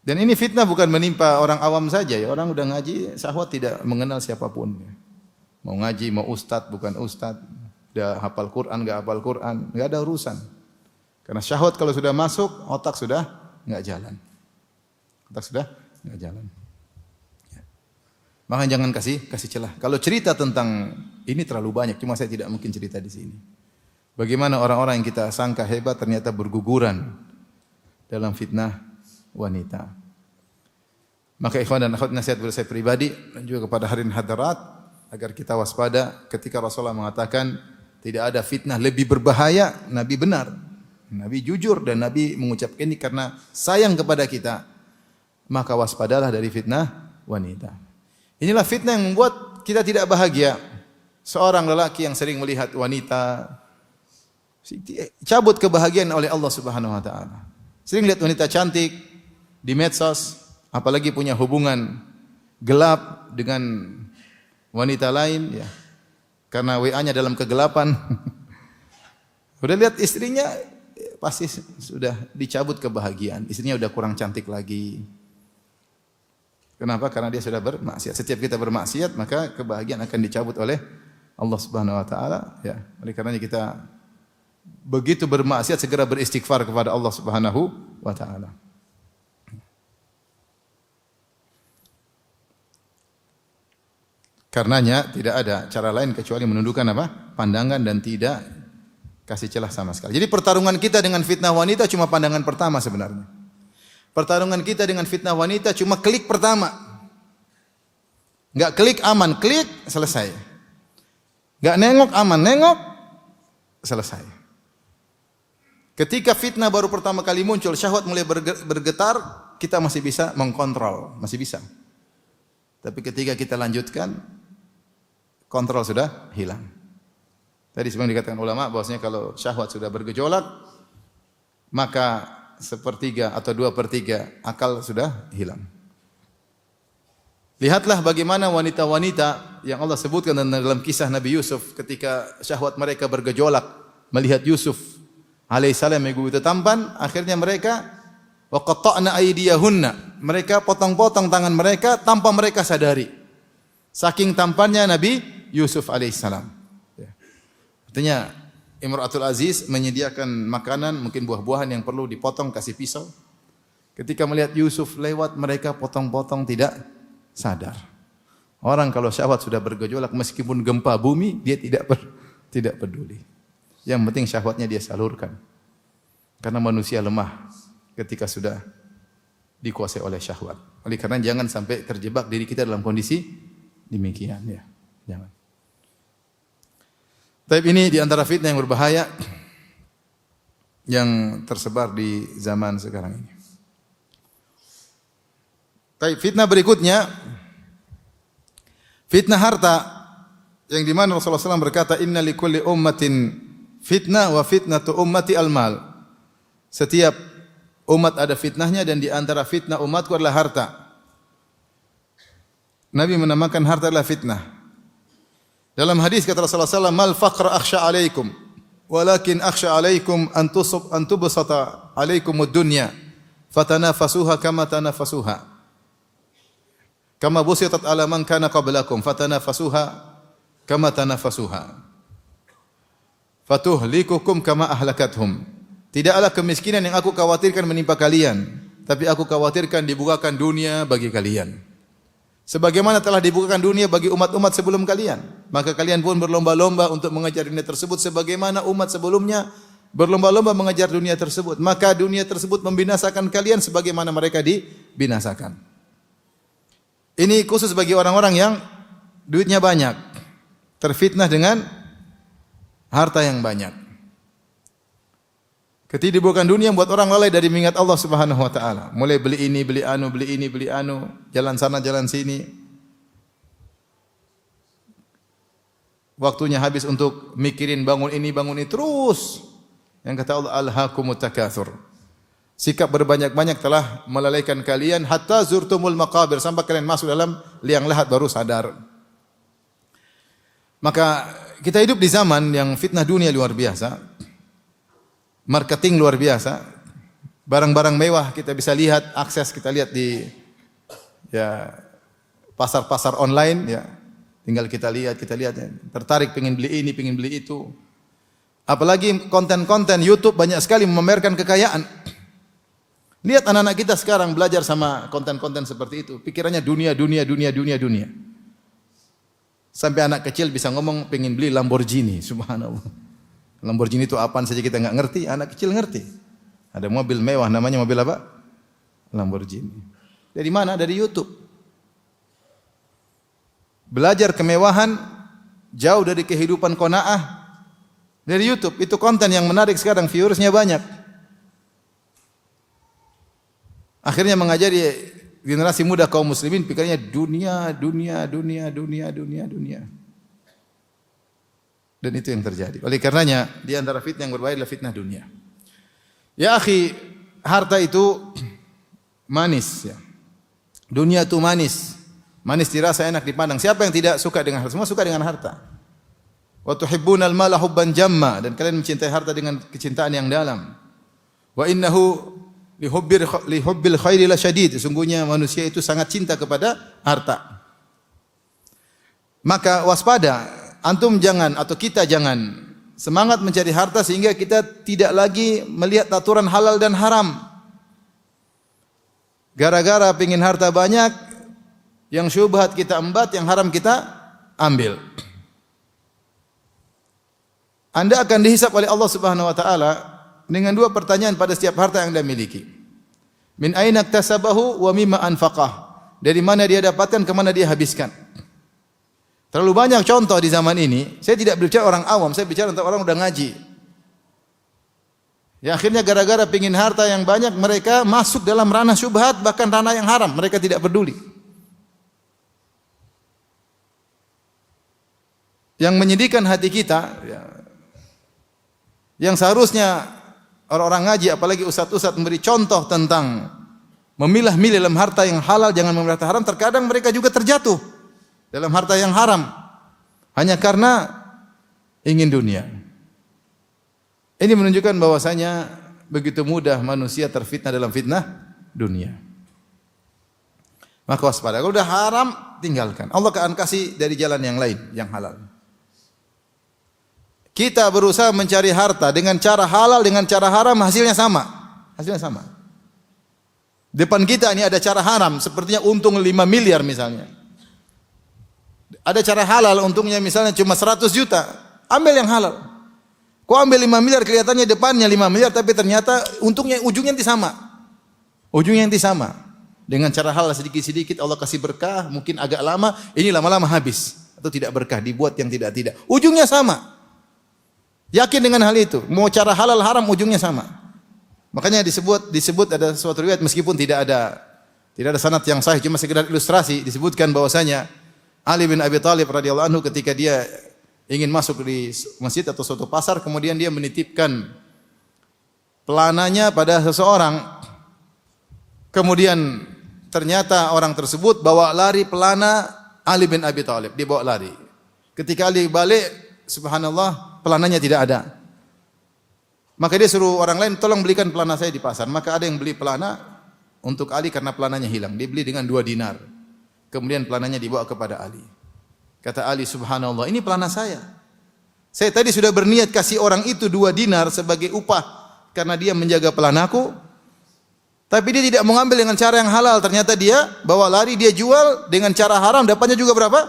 S1: Dan ini fitnah bukan menimpa orang awam saja ya. Orang udah ngaji, syahwat tidak mengenal siapapun. Ya. Mau ngaji, mau ustad, bukan ustad. Udah hafal Quran, enggak hafal Quran, enggak ada urusan. Karena syahwat kalau sudah masuk, otak sudah enggak jalan. Otak sudah enggak jalan. Ya. Maka jangan kasih celah. Kalau cerita tentang ini terlalu banyak, cuma saya tidak mungkin cerita di sini. Bagaimana orang-orang yang kita sangka hebat ternyata berguguran dalam fitnah wanita. Maka ikhwan dan akhwat, nasihat buat saya pribadi dan juga kepada hadirin hadirat agar kita waspada ketika Rasulullah mengatakan tidak ada fitnah lebih berbahaya, Nabi benar. Nabi jujur dan Nabi mengucapkan ini karena sayang kepada kita. Maka waspadalah dari fitnah wanita. Inilah fitnah yang membuat kita tidak bahagia. Seorang lelaki yang sering melihat wanita cabut kebahagiaan oleh Allah Subhanahu wa taala. Sering lihat wanita cantik di medsos, apalagi punya hubungan gelap dengan wanita lain ya. Karena WA-nya dalam kegelapan. Udah lihat istrinya pasti sudah dicabut kebahagiaan. Istrinya udah kurang cantik lagi. Kenapa? Karena dia sudah bermaksiat. Setiap kita bermaksiat, maka kebahagiaan akan dicabut oleh Allah Subhanahu wa taala ya. Oleh karenanya kita begitu bermaksiat segera beristighfar kepada Allah Subhanahu wa taala. Karenanya tidak ada cara lain kecuali menundukkan apa? Pandangan dan tidak kasih celah sama sekali. Jadi pertarungan kita dengan fitnah wanita cuma pandangan pertama sebenarnya. Pertarungan kita dengan fitnah wanita cuma klik pertama. Enggak klik aman, klik selesai. Enggak nengok aman, nengok selesai. Ketika fitnah baru pertama kali muncul, syahwat mulai bergetar, kita masih bisa mengkontrol, masih bisa. Tapi ketika kita lanjutkan, kontrol sudah hilang. Tadi sebagaimana dikatakan ulama bahwasanya kalau syahwat sudah bergejolak, maka 1/3 atau 2/3 akal sudah hilang. Lihatlah bagaimana wanita-wanita yang Allah sebutkan dalam kisah Nabi Yusuf ketika syahwat mereka bergejolak melihat Yusuf alaihissalam yang begitu tampan, akhirnya mereka waqatta'na aydiyahunna, mereka potong-potong tangan mereka tanpa mereka sadari. Saking tampannya Nabi Yusuf alaihissalam. Artinya Imratul Aziz menyediakan makanan, mungkin buah-buahan yang perlu dipotong, kasih pisau. Ketika melihat Yusuf lewat, mereka potong-potong tidak sadar. Orang kalau syahwat sudah bergejolak, meskipun gempa bumi, dia tidak peduli. Yang penting syahwatnya dia salurkan. Karena manusia lemah ketika sudah dikuasai oleh syahwat. Oleh karena jangan sampai terjebak diri kita dalam kondisi demikian. Ya, jangan. Tapi ini di antara fitnah yang berbahaya yang tersebar di zaman sekarang ini. Tapi fitnah berikutnya, fitnah harta, yang di mana Rasulullah SAW berkata, Inna likulli ummatin fitnah wa fitnatu ummati al-mal. Setiap umat ada fitnahnya dan di antara fitnah umatku adalah harta. Nabi menamakan harta adalah fitnah. Dalam hadis kata Rasulullah SAW, mal faqra akhsha alaikum, walakin akhsha alaikum an tubsata alaikum ad-dunya, fatanafasuha kama tanafasuha. Kama busitat ala man kana qablakum, fatanafasuha kama tanafasuha. Fatuhlikukum kama ahlakathum. Tidaklah kemiskinan yang aku khawatirkan menimpa kalian, tapi aku khawatirkan dibukakan dunia bagi kalian. Sebagaimana telah dibukakan dunia bagi umat-umat sebelum kalian, maka kalian pun berlomba-lomba untuk mengejar dunia tersebut sebagaimana umat sebelumnya berlomba-lomba mengejar dunia tersebut. Maka dunia tersebut membinasakan kalian sebagaimana mereka dibinasakan. Ini khusus bagi orang-orang yang duitnya banyak, terfitnah dengan harta yang banyak. Ketika dibukakan dunia membuat orang lalai dari mengingat Allah Subhanahu wa taala. Mulai beli ini, beli anu, beli ini, beli anu, jalan sana, jalan sini. Waktunya habis untuk mikirin bangun ini terus. Yang kata Allah, alhaakumut takatsur. Sikap berbanyak-banyak telah melalaikan kalian hatta zurtumul maqabir, sampai kalian masuk dalam liang lahat baru sadar. Maka kita hidup di zaman yang fitnah dunia luar biasa. Marketing luar biasa. Barang-barang mewah kita bisa lihat, akses kita lihat di pasar-pasar online ya. Tinggal kita lihat ya. Tertarik pengen beli ini, pengen beli itu. Apalagi konten-konten YouTube banyak sekali memamerkan kekayaan. Lihat anak-anak kita sekarang belajar sama konten-konten seperti itu. Pikirannya dunia. Sampai anak kecil bisa ngomong pengen beli Lamborghini, subhanallah. Lamborghini itu apaan saja kita enggak ngerti, anak kecil ngerti. Ada mobil mewah namanya mobil apa? Lamborghini. Dari mana? Dari YouTube. Belajar kemewahan jauh dari kehidupan qanaah dari YouTube. Itu konten yang menarik sekarang, viewersnya banyak. Akhirnya mengajari generasi muda kaum muslimin pikirannya dunia. Dan itu yang terjadi. Oleh karenanya, di antara fitnah yang berbahaya adalah fitnah dunia. Ya akhi, harta itu manis ya. Dunia itu manis. Manis dirasa, enak dipandang. Siapa yang tidak suka dengan harta? Semua suka dengan harta. Wa tuhibbunal mala hubban jamma, dan kalian mencintai harta dengan kecintaan yang dalam. Wa innahu lihubbil khairi lasyadid. Sesungguhnya manusia itu sangat cinta kepada harta. Maka waspada. Antum jangan atau kita jangan semangat mencari harta sehingga kita tidak lagi melihat aturan halal dan haram. Gara-gara pengin harta banyak, yang syubhat kita embat, yang haram kita ambil. Anda akan dihisab oleh Allah Subhanahu wa taala dengan dua pertanyaan pada setiap harta yang Anda miliki. Min aina iktasabahu wa mimma anfaqah. Dari mana dia dapatkan, ke mana dia habiskan. Terlalu banyak contoh di zaman ini. Saya tidak berbicara orang awam, saya bicara untuk orang udah ngaji. Ya akhirnya gara-gara pingin harta yang banyak, mereka masuk dalam ranah syubhat, bahkan ranah yang haram. Mereka tidak peduli. Yang menyedihkan hati kita, yang seharusnya orang-orang ngaji, apalagi ustadz-ustadz memberi contoh tentang memilah-milih dalam harta yang halal, jangan memilih harta haram. Terkadang mereka juga terjatuh dalam harta yang haram hanya karena ingin dunia. Ini menunjukkan bahwasanya begitu mudah manusia terfitnah dalam fitnah dunia. Maka waspada. Kalau sudah haram, tinggalkan. Allah akan kasih dari jalan yang lain, yang halal. Kita berusaha mencari harta dengan cara halal, dengan cara haram, hasilnya sama. Hasilnya sama. Depan kita ini ada cara haram, sepertinya untung 5 miliar misalnya. Ada cara halal, untungnya misalnya cuma 100 juta. Ambil yang halal. Kau ambil 5 miliar, kelihatannya depannya 5 miliar, tapi ternyata untungnya ujungnya nanti sama. Ujungnya nanti sama. Dengan cara halal sedikit-sedikit Allah kasih berkah, mungkin agak lama, ini lama-lama habis. Atau tidak berkah, dibuat yang tidak-tidak. Ujungnya sama. Yakin dengan hal itu. Mau cara halal haram, ujungnya sama. Makanya disebut ada suatu riwayat, meskipun tidak ada sanad yang sahih, cuma sekedar ilustrasi, disebutkan bahwasanya Ali bin Abi Thalib radhiyallahu anhu ketika dia ingin masuk di masjid atau suatu pasar, kemudian dia menitipkan pelananya pada seseorang. Kemudian ternyata orang tersebut bawa lari pelana Ali bin Abi Thalib, dia bawa lari. Ketika Ali balik, subhanallah, pelananya tidak ada. Maka dia suruh orang lain, tolong belikan pelana saya di pasar. Maka ada yang beli pelana untuk Ali karena pelananya hilang. Dia beli dengan 2 dinar. Kemudian pelananya dibawa kepada Ali. Kata Ali, subhanallah, ini pelana saya. Saya tadi sudah berniat kasih orang itu 2 dinar sebagai upah karena dia menjaga pelanaku. Tapi dia tidak mengambil dengan cara yang halal. Ternyata dia bawa lari, dia jual dengan cara haram. Dapatnya juga berapa?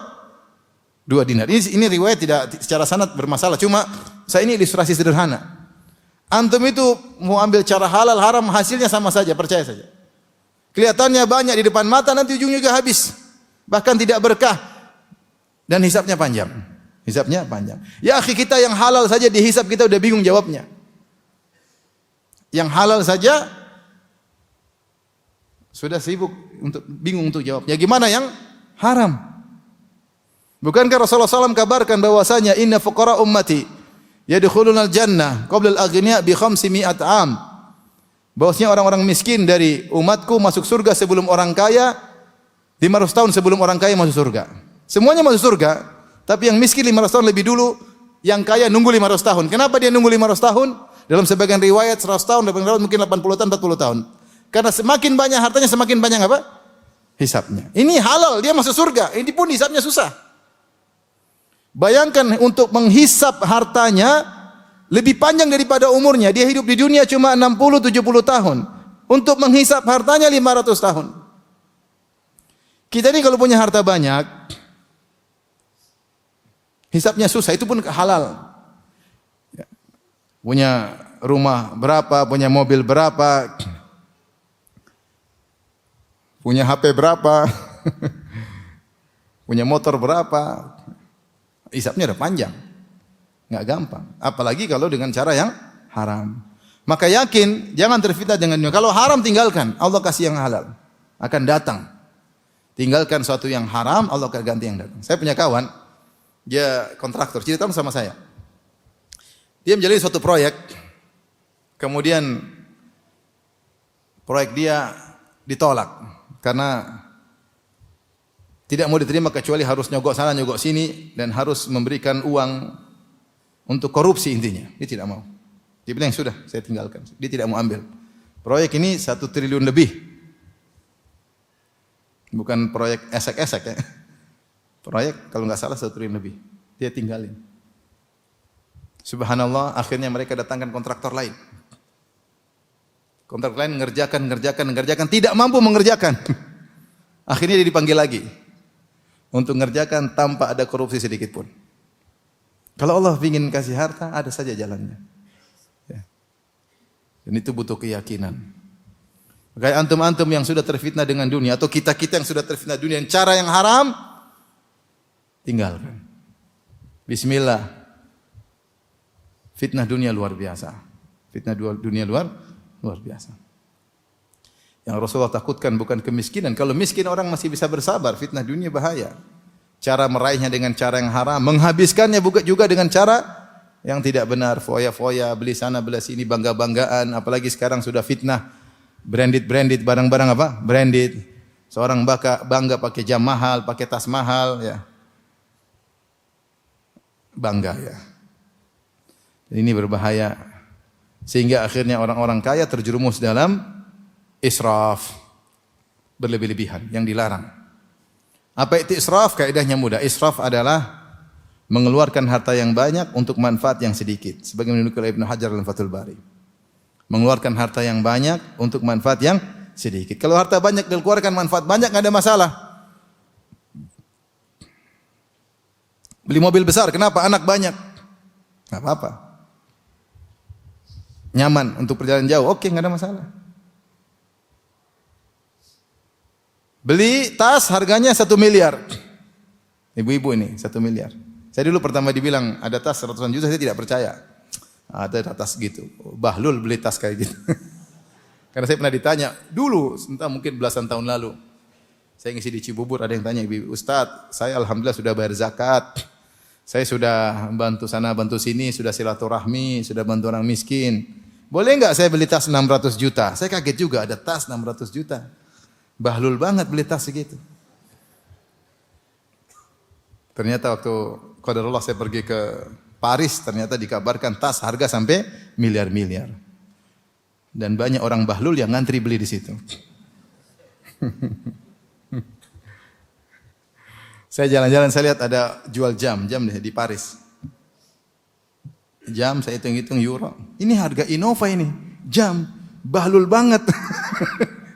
S1: 2 dinar. Ini riwayat tidak secara sanad bermasalah. Cuma saya ini ilustrasi sederhana. Antum itu mau ambil cara halal haram, hasilnya sama saja, percaya saja. Kelihatannya banyak di depan mata, nanti ujungnya juga habis. Bahkan tidak berkah dan hisabnya panjang. Hisabnya panjang. Ya akhi, kita yang halal saja dihisab kita udah bingung jawabnya. Yang halal saja sudah sibuk bingung untuk jawabnya. Gimana yang haram? Bukankah Rasulullah SAW kabarkan bahwasanya inna fuqara ummati yadkhulunal jannah qabla al-aghniya bi 500 am. Bahwasanya orang-orang miskin dari umatku masuk surga sebelum orang kaya 500 tahun sebelum orang kaya masuk surga. Semuanya masuk surga, tapi yang miskin 500 tahun lebih dulu, yang kaya nunggu 500 tahun. Kenapa dia nunggu 500 tahun? Dalam sebagian riwayat 100 tahun, dalam riwayat mungkin 80 tahun, 40 tahun. Karena semakin banyak hartanya, semakin banyak apa? Hisabnya. Ini halal, dia masuk surga. Ini pun hisabnya susah. Bayangkan untuk menghisab hartanya lebih panjang daripada umurnya. Dia hidup di dunia cuma 60-70 tahun. Untuk menghisab hartanya 500 tahun. Kita ini kalau punya harta banyak, hisabnya susah, itu pun halal. Punya rumah berapa, punya mobil berapa, punya HP berapa, punya motor berapa, hisabnya udah panjang. Nggak gampang. Apalagi kalau dengan cara yang haram. Maka yakin, jangan terfitnah dengan dunia. Kalau haram tinggalkan, Allah kasih yang halal. Akan datang. Tinggalkan sesuatu yang haram, Allah akan ganti yang datang. Saya punya kawan, dia kontraktor, cerita sama saya. Dia menjalani suatu proyek, kemudian proyek dia ditolak karena tidak mau diterima kecuali harus nyogok sana nyogok sini dan harus memberikan uang untuk korupsi intinya. Dia tidak mau. Dia bilang sudah, saya tinggalkan. Dia tidak mau ambil. Proyek ini 1 triliun lebih. Bukan proyek esek-esek ya. Proyek kalau nggak salah 1 triliun lebih. Dia tinggalin. Subhanallah, akhirnya mereka datangkan kontraktor lain. Kontraktor lain mengerjakan, tidak mampu mengerjakan. Akhirnya dia dipanggil lagi untuk mengerjakan tanpa ada korupsi sedikit pun. Kalau Allah ingin kasih harta, ada saja jalannya. Ya. Dan itu butuh keyakinan. Kayak antum-antum yang sudah terfitnah dengan dunia, atau kita-kita yang sudah terfitnah dunia, yang cara yang haram, tinggalkan. Bismillah. Fitnah dunia luar biasa. Fitnah dunia luar biasa. Yang Rasulullah takutkan bukan kemiskinan. Kalau miskin orang masih bisa bersabar, fitnah dunia bahaya. Cara meraihnya dengan cara yang haram, menghabiskannya juga dengan cara yang tidak benar, foya-foya, beli sana beli sini, bangga-banggaan, apalagi sekarang sudah fitnah branded barang-barang apa? Branded. Seorang bangga pakai jam mahal, pakai tas mahal, ya. Bangga ya. Ini berbahaya sehingga akhirnya orang-orang kaya terjerumus dalam israf, berlebih-lebihan yang dilarang. Apa itu israf? Kaidahnya mudah. Israf adalah mengeluarkan harta yang banyak untuk manfaat yang sedikit. Sebagaimana dinukil Ibnu Hajar dalam Fathul Bari. Mengeluarkan harta yang banyak untuk manfaat yang sedikit. Kalau harta banyak dikeluarkan manfaat banyak enggak ada masalah. Beli mobil besar, kenapa? Anak banyak. Enggak apa-apa. Nyaman untuk perjalanan jauh, oke, enggak ada masalah. Beli tas harganya 1 miliar. Ibu-ibu ini 1 miliar. Saya dulu pertama dibilang ada tas ratusan juta, saya tidak percaya. Ada tas gitu. Bahlul beli tas kayak gitu. Karena saya pernah ditanya dulu, entah mungkin belasan tahun lalu. Saya ngisi di Cibubur, ada yang tanya, "Ibu Ustadz, saya alhamdulillah sudah bayar zakat. Saya sudah bantu sana, bantu sini, sudah silaturahmi, sudah bantu orang miskin. Boleh enggak saya beli tas 600 juta?" Saya kaget juga ada tas 600 juta. Bahlul banget beli tas segitu. Ternyata waktu qadarullah saya pergi ke Paris, ternyata dikabarkan tas harga sampai miliar-miliar. Dan banyak orang bahlul yang ngantri beli di situ. Saya jalan-jalan, saya lihat ada jual jam di Paris. Jam saya hitung-hitung euro. Ini harga Innova ini. Jam bahlul banget.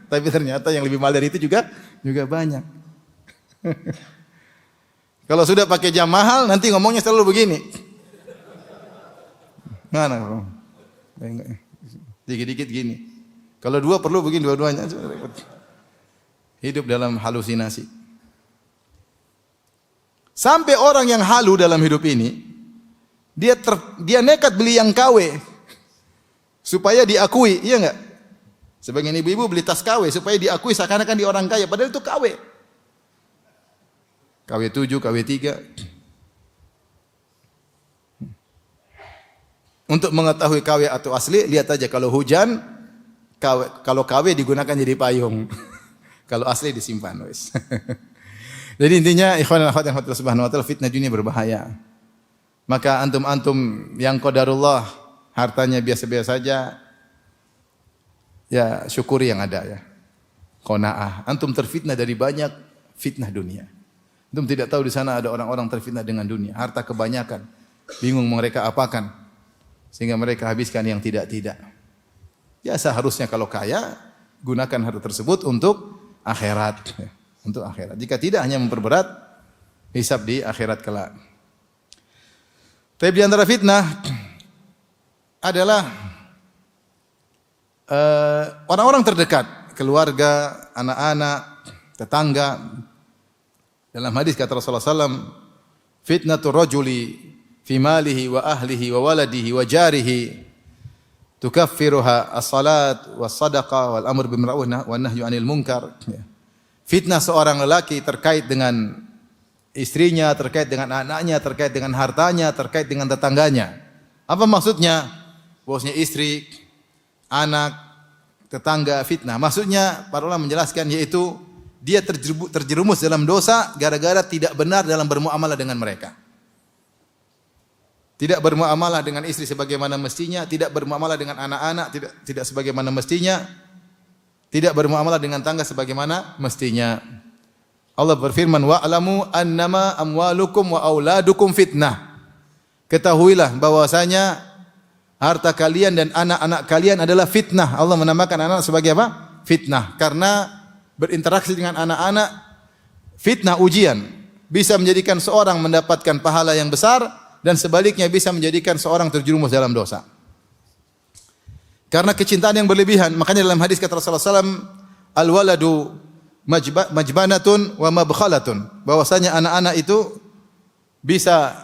S1: Tapi ternyata yang lebih mahal dari itu juga banyak. Kalau sudah pakai jam mahal, nanti ngomongnya selalu begini. Mana? Dikit-dikit gini. Kalau dua perlu begini dua-duanya. Hidup dalam halusinasi. Sampai orang yang halu dalam hidup ini, dia nekat beli yang KW supaya diakui, iya enggak? Sebagian ibu-ibu beli tas KW supaya diakui seakan-akan dia orang kaya, padahal itu KW. KW 7, KW 3. Untuk mengetahui KW atau asli, lihat aja kalau hujan, kalau KW digunakan jadi payung. Kalau asli disimpan, wis. Jadi intinya ikhwan dan akhwat yang Allah Subhanahu wa taala, fitnah dunia berbahaya. Maka antum-antum yang qadarullah hartanya biasa-biasa saja, ya syukuri yang ada ya. Qanaah. Antum terfitnah dari banyak fitnah dunia. Antum tidak tahu di sana ada orang-orang terfitnah dengan dunia, harta kebanyakan. Bingung mereka apakan sehingga mereka habiskan yang tidak-tidak. Ya seharusnya kalau kaya gunakan harta tersebut untuk akhirat, ya. Untuk akhirat. Jika tidak hanya memperberat hisab di akhirat kelak. Tapi di antara fitnah adalah orang-orang terdekat, keluarga, anak-anak, tetangga. Dalam hadis kata Rasulullah SAW, fitnatul rajuli fi malihi wa ahlihi wa waladihi wa jarihi tukaffiruha as-salat was-sadaqah wal amr bil ma'ruf wan nahyu 'anil munkar. Fitnah seorang lelaki terkait dengan istrinya, terkait dengan anaknya, terkait dengan hartanya, terkait dengan tetangganya. Apa maksudnya? Bosnya istri, anak, tetangga, fitnah. Maksudnya para ulama menjelaskan yaitu dia terjerumus dalam dosa gara-gara tidak benar dalam bermuamalah dengan mereka. Tidak bermuamalah dengan istri sebagaimana mestinya, tidak bermuamalah dengan anak-anak tidak sebagaimana mestinya. Tidak bermuamalah dengan tangga sebagaimana mestinya. Allah berfirman, wa'lamu annama amwalukum wa auladukum fitnah. Ketahuilah bahwasanya harta kalian dan anak-anak kalian adalah fitnah. Allah menamakan anak sebagai apa? Fitnah. Karena berinteraksi dengan anak-anak, fitnah ujian bisa menjadikan seorang mendapatkan pahala yang besar dan sebaliknya bisa menjadikan seorang terjerumus dalam dosa. Karena kecintaan yang berlebihan, makanya dalam hadis kata Rasulullah SAW, al-waladu majbanatun wa mabkhalatun, bahwasanya anak-anak itu bisa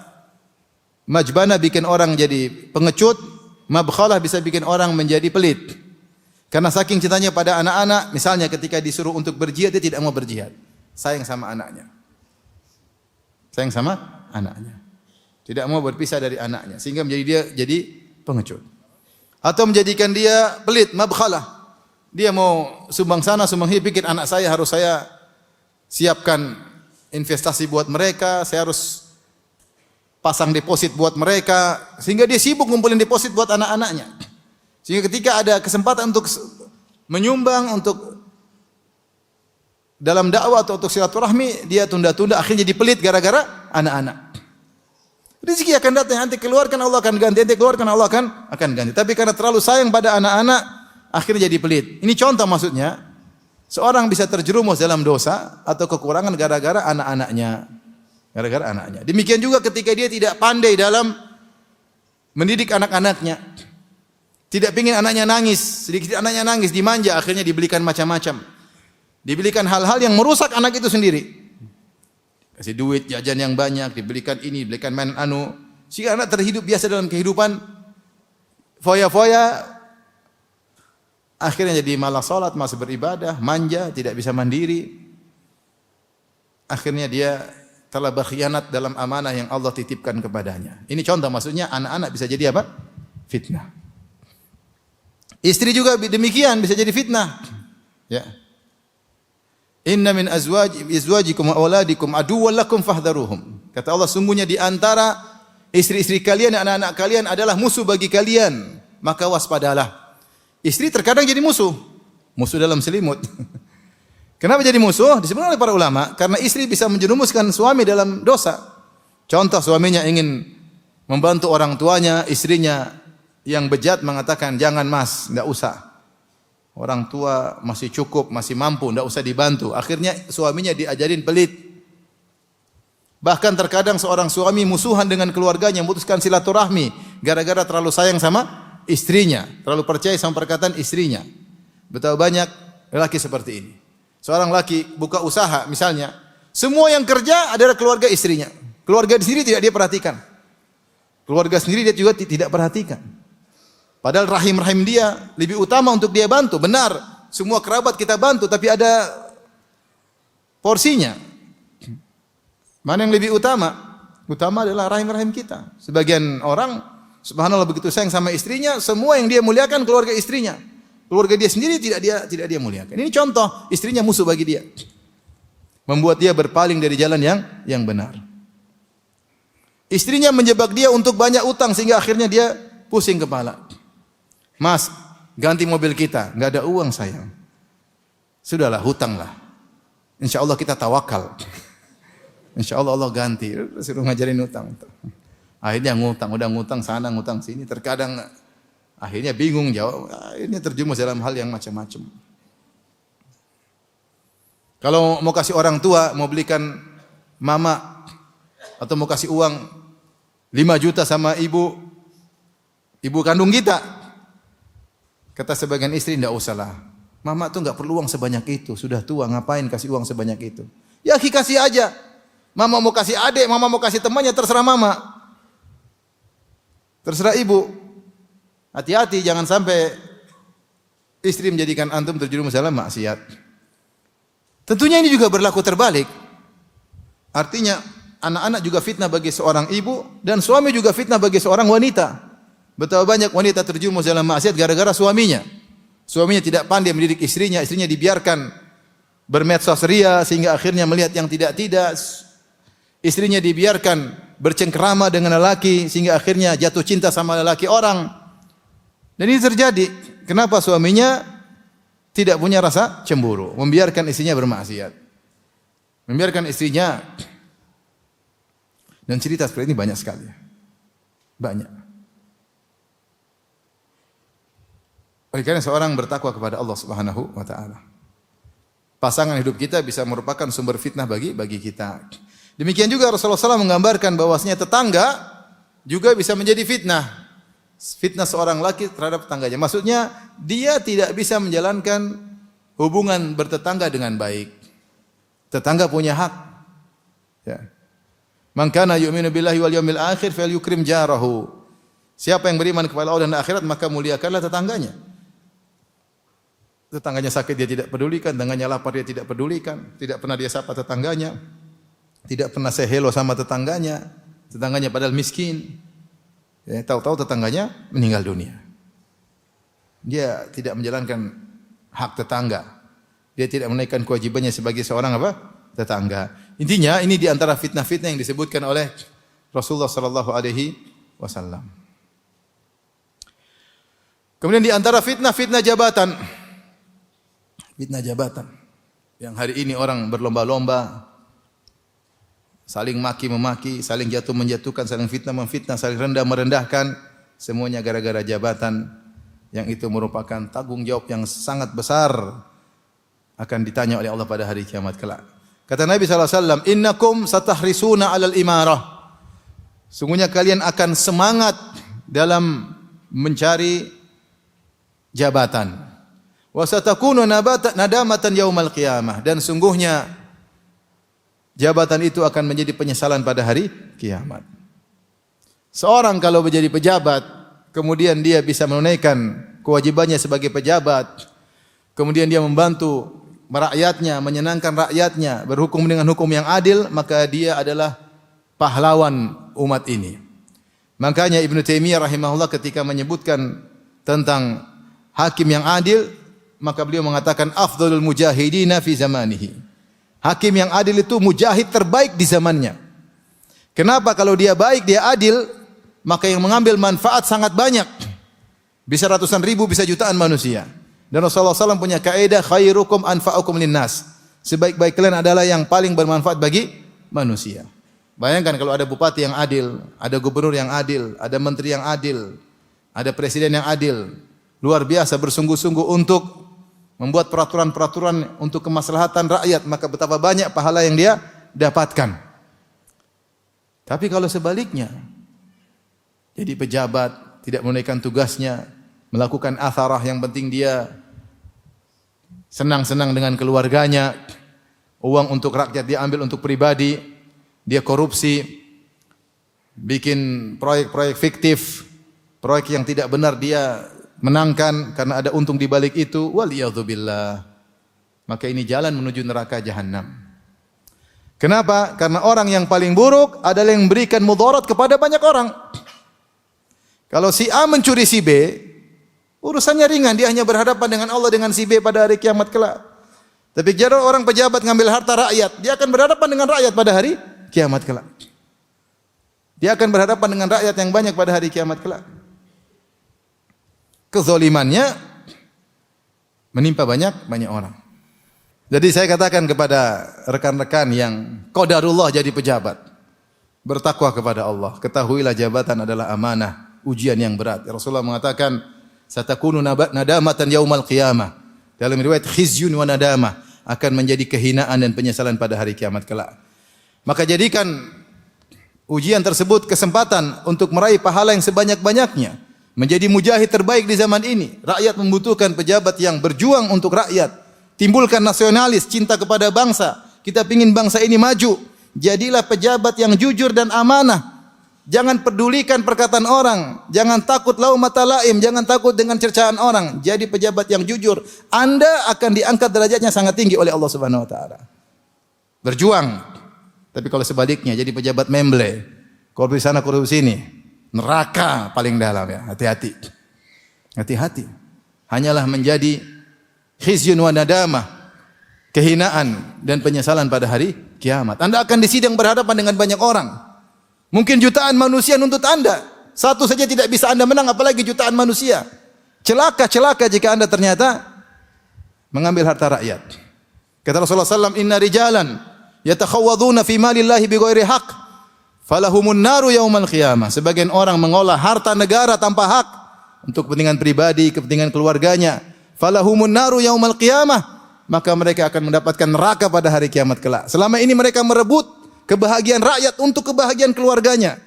S1: majbana bikin orang jadi pengecut, mabkhalah bisa bikin orang menjadi pelit. Karena saking cintanya pada anak-anak, misalnya ketika disuruh untuk berjihad, dia tidak mau berjihad. Sayang sama anaknya. Sayang sama anaknya. Tidak mau berpisah dari anaknya. Sehingga menjadi dia jadi pengecut. Atau menjadikan dia pelit, mabkhalah. Dia mau sumbang sana, sumbang sini, pikir anak saya harus saya siapkan investasi buat mereka, saya harus pasang deposit buat mereka. Sehingga dia sibuk ngumpulin deposit buat anak-anaknya. Sehingga ketika ada kesempatan untuk menyumbang, untuk dalam dakwah atau untuk silaturahmi, dia tunda-tunda, akhirnya jadi pelit gara-gara anak-anak. Rezeki akan datang, nanti keluarkan Allah akan ganti, nanti keluarkan Allah akan ganti. Tapi karena terlalu sayang pada anak-anak, akhirnya jadi pelit. Ini contoh maksudnya, seorang bisa terjerumus dalam dosa atau kekurangan gara-gara anak-anaknya. Gara-gara anaknya. Demikian juga ketika dia tidak pandai dalam mendidik anak-anaknya. Tidak ingin anaknya nangis, sedikit anaknya nangis, dimanja, akhirnya dibelikan macam-macam. Dibelikan hal-hal yang merusak anak itu sendiri. Kasih duit, jajan yang banyak, dibelikan ini, dibelikan main anu. Sehingga anak terhidup biasa dalam kehidupan, foya-foya, akhirnya jadi malas salat, malas beribadah, manja, tidak bisa mandiri. Akhirnya dia telah berkhianat dalam amanah yang Allah titipkan kepadanya. Ini contoh, maksudnya anak-anak bisa jadi apa? Fitnah. Istri juga demikian, bisa jadi fitnah. Ya. Inna min azwajikum wa auladikum aduwwan lakum fahdharuhum. Kata Allah, sungguhnya di antara istri-istri kalian dan anak-anak kalian adalah musuh bagi kalian, maka waspadalah. Istri terkadang jadi musuh. Musuh dalam selimut. Kenapa jadi musuh? Disebutkan oleh para ulama, karena istri bisa menjerumuskan suami dalam dosa. Contoh, suaminya ingin membantu orang tuanya, istrinya yang bejat mengatakan, jangan mas, tidak usah. Orang tua masih cukup, masih mampu, tidak usah dibantu. Akhirnya suaminya diajarin pelit. Bahkan terkadang seorang suami musuhan dengan keluarganya, memutuskan silaturahmi, gara-gara terlalu sayang sama istrinya, terlalu percaya sama perkataan istrinya. Betapa banyak lelaki seperti ini. Seorang laki buka usaha misalnya, semua yang kerja adalah keluarga istrinya. Keluarga di sini tidak dia perhatikan. Keluarga sendiri dia juga tidak perhatikan. Padahal rahim-rahim dia lebih utama untuk dia bantu. Benar, semua kerabat kita bantu, tapi ada porsinya. Mana yang lebih utama? Utama adalah rahim-rahim kita. Sebagian orang, subhanallah, begitu sayang sama istrinya, semua yang dia muliakan keluarga istrinya. Keluarga dia sendiri tidak dia muliakan. Ini contoh, istrinya musuh bagi dia. Membuat dia berpaling dari jalan yang benar. Istrinya menjebak dia untuk banyak utang sehingga akhirnya dia pusing kepala. Mas, ganti mobil kita. Enggak ada uang sayang. Sudahlah, hutanglah. Insya Allah kita tawakal. Insya Allah Allah ganti. Suruh ngajarin hutang. Akhirnya ngutang. Udah ngutang sana, ngutang sini. Terkadang akhirnya bingung jawab. Akhirnya terjerumus dalam hal yang macam-macam. Kalau mau kasih orang tua, mau belikan mama, atau mau kasih uang 5 juta sama ibu kandung kita. Kata sebagian istri, tidak usahlah. Mama tuh enggak perlu uang sebanyak itu. Sudah tua, ngapain kasih uang sebanyak itu? Ya kasih aja. Mama mau kasih adik, mama mau kasih temannya, terserah mama. Terserah ibu. Hati-hati, jangan sampai istri menjadikan antum terjerumus dalam maksiat. Tentunya ini juga berlaku terbalik. Artinya, anak-anak juga fitnah bagi seorang ibu, dan suami juga fitnah bagi seorang wanita. Betapa banyak wanita terjerumus dalam maksiat gara-gara suaminya. Suaminya tidak pandai mendidik istrinya, istrinya dibiarkan bermedsos ria sehingga akhirnya melihat yang tidak-tidak. Istrinya dibiarkan bercengkerama dengan lelaki sehingga akhirnya jatuh cinta sama lelaki orang. Dan ini terjadi. Kenapa suaminya tidak punya rasa cemburu, membiarkan istrinya bermaksiat. Membiarkan istrinya. Dan cerita seperti ini banyak sekali. Banyak. Oleh karena seorang bertakwa kepada Allah Subhanahu wa taala. Pasangan hidup kita bisa merupakan sumber fitnah bagi kita. Demikian juga Rasulullah SAW menggambarkan bahwasanya tetangga juga bisa menjadi fitnah. Fitnah seorang laki terhadap tetangganya. Maksudnya dia tidak bisa menjalankan hubungan bertetangga dengan baik. Tetangga punya hak. Ya. Man kana yu'minu billahi wal yawmil akhir falyukrim jarahu. Siapa yang beriman kepada Allah dan akhirat maka muliakanlah tetangganya. Tetangganya sakit dia tidak pedulikan, tetangganya lapar dia tidak pedulikan, tidak pernah dia sapa tetangganya, tidak pernah say hello sama tetangganya padahal miskin. Ya, tahu-tahu tetangganya meninggal dunia. Dia tidak menjalankan hak tetangga. Dia tidak menaikkan kewajibannya sebagai seorang apa? Tetangga. Intinya ini di antara fitnah-fitnah yang disebutkan oleh Rasulullah sallallahu alaihi wasallam. Kemudian di antara fitnah-fitnah jabatan. Fitnah jabatan. Yang hari ini orang berlomba-lomba saling maki-memaki, saling jatuh menjatuhkan, saling fitnah memfitnah, saling rendah merendahkan, semuanya gara-gara jabatan yang itu merupakan tanggung jawab yang sangat besar akan ditanya oleh Allah pada hari kiamat kelak. Kata Nabi SAW, innakum satahrisuna alal imarah. Sungguhnya kalian akan semangat dalam mencari jabatan. Wa satakunu nadamatan yaumal qiyamah. Dan sungguhnya jabatan itu akan menjadi penyesalan pada hari kiamat. Seorang kalau menjadi pejabat, kemudian dia bisa menunaikan kewajibannya sebagai pejabat, kemudian dia membantu rakyatnya, menyenangkan rakyatnya, berhukum dengan hukum yang adil, maka dia adalah pahlawan umat ini. Makanya Ibnu Taimiyah rahimahullah ketika menyebutkan tentang hakim yang adil, maka beliau mengatakan afdhalul mujahidina fi zamanihi. Hakim yang adil itu mujahid terbaik di zamannya. Kenapa? Kalau dia baik, dia adil, maka yang mengambil manfaat sangat banyak. Bisa ratusan ribu, bisa jutaan manusia. Dan Rasulullah SAW punya kaidah khairukum anfa'ukum linnas. Sebaik-baik kalian adalah yang paling bermanfaat bagi manusia. Bayangkan kalau ada bupati yang adil, ada gubernur yang adil, ada menteri yang adil, ada presiden yang adil. Luar biasa bersungguh-sungguh untuk membuat peraturan-peraturan untuk kemaslahatan rakyat, maka betapa banyak pahala yang dia dapatkan. Tapi kalau sebaliknya, jadi pejabat, tidak menunaikan tugasnya, melakukan atharah, yang penting dia senang-senang dengan keluarganya, uang untuk rakyat dia ambil untuk pribadi, dia korupsi, bikin proyek-proyek fiktif, proyek yang tidak benar dia menangkan karena ada untung di balik itu, waliyadzubillah. Maka ini jalan menuju neraka jahanam. Kenapa? Karena orang yang paling buruk adalah yang memberikan mudarat kepada banyak orang. Kalau si A mencuri si B, urusannya ringan, dia hanya berhadapan dengan Allah dengan si B pada hari kiamat kelak. Tapi jika orang pejabat ngambil harta rakyat, dia akan berhadapan dengan rakyat pada hari kiamat kelak. Dia akan berhadapan dengan rakyat yang banyak pada hari kiamat kelak. Kezalimannya menimpa banyak orang. Jadi saya katakan kepada rekan-rekan yang qadarullah jadi pejabat, bertakwa kepada Allah. Ketahuilah jabatan adalah amanah, ujian yang berat. Rasulullah mengatakan, satakunu nadamatan yaumal qiyamah. Dalam riwayat khizyun wa nadamah, akan menjadi kehinaan dan penyesalan pada hari kiamat kelak. Maka jadikan ujian tersebut kesempatan untuk meraih pahala yang sebanyak-banyaknya. Menjadi mujahid terbaik di zaman ini. Rakyat membutuhkan pejabat yang berjuang untuk rakyat. Timbulkan nasionalis, cinta kepada bangsa. Kita ingin bangsa ini maju. Jadilah pejabat yang jujur dan amanah. Jangan pedulikan perkataan orang. Jangan takut laumata laim. Jangan takut dengan cercaan orang. Jadi pejabat yang jujur. Anda akan diangkat derajatnya sangat tinggi oleh Allah Subhanahu Wa Taala. Berjuang. Tapi kalau sebaliknya, jadi pejabat memble. Korupsi sana, korupsi sini. Neraka paling dalam ya, hati-hati. Hati-hati. Hanyalah menjadi khizyun wa nadamah, kehinaan dan penyesalan pada hari kiamat. Anda akan disidang berhadapan dengan banyak orang. Mungkin jutaan manusia nuntut Anda. Satu saja tidak bisa Anda menang, apalagi jutaan manusia. Celaka jika Anda ternyata mengambil harta rakyat. Kata Rasulullah SAW, inna rijalan yatakhawwaduna fi malillahi bighairi haqq. Falahumun naru yaumal qiyamah. Sebagian orang mengolah harta negara tanpa hak untuk kepentingan pribadi, kepentingan keluarganya. Falahumun naru yaumal qiyamah. Maka mereka akan mendapatkan neraka pada hari kiamat kelak. Selama ini mereka merebut kebahagiaan rakyat untuk kebahagiaan keluarganya.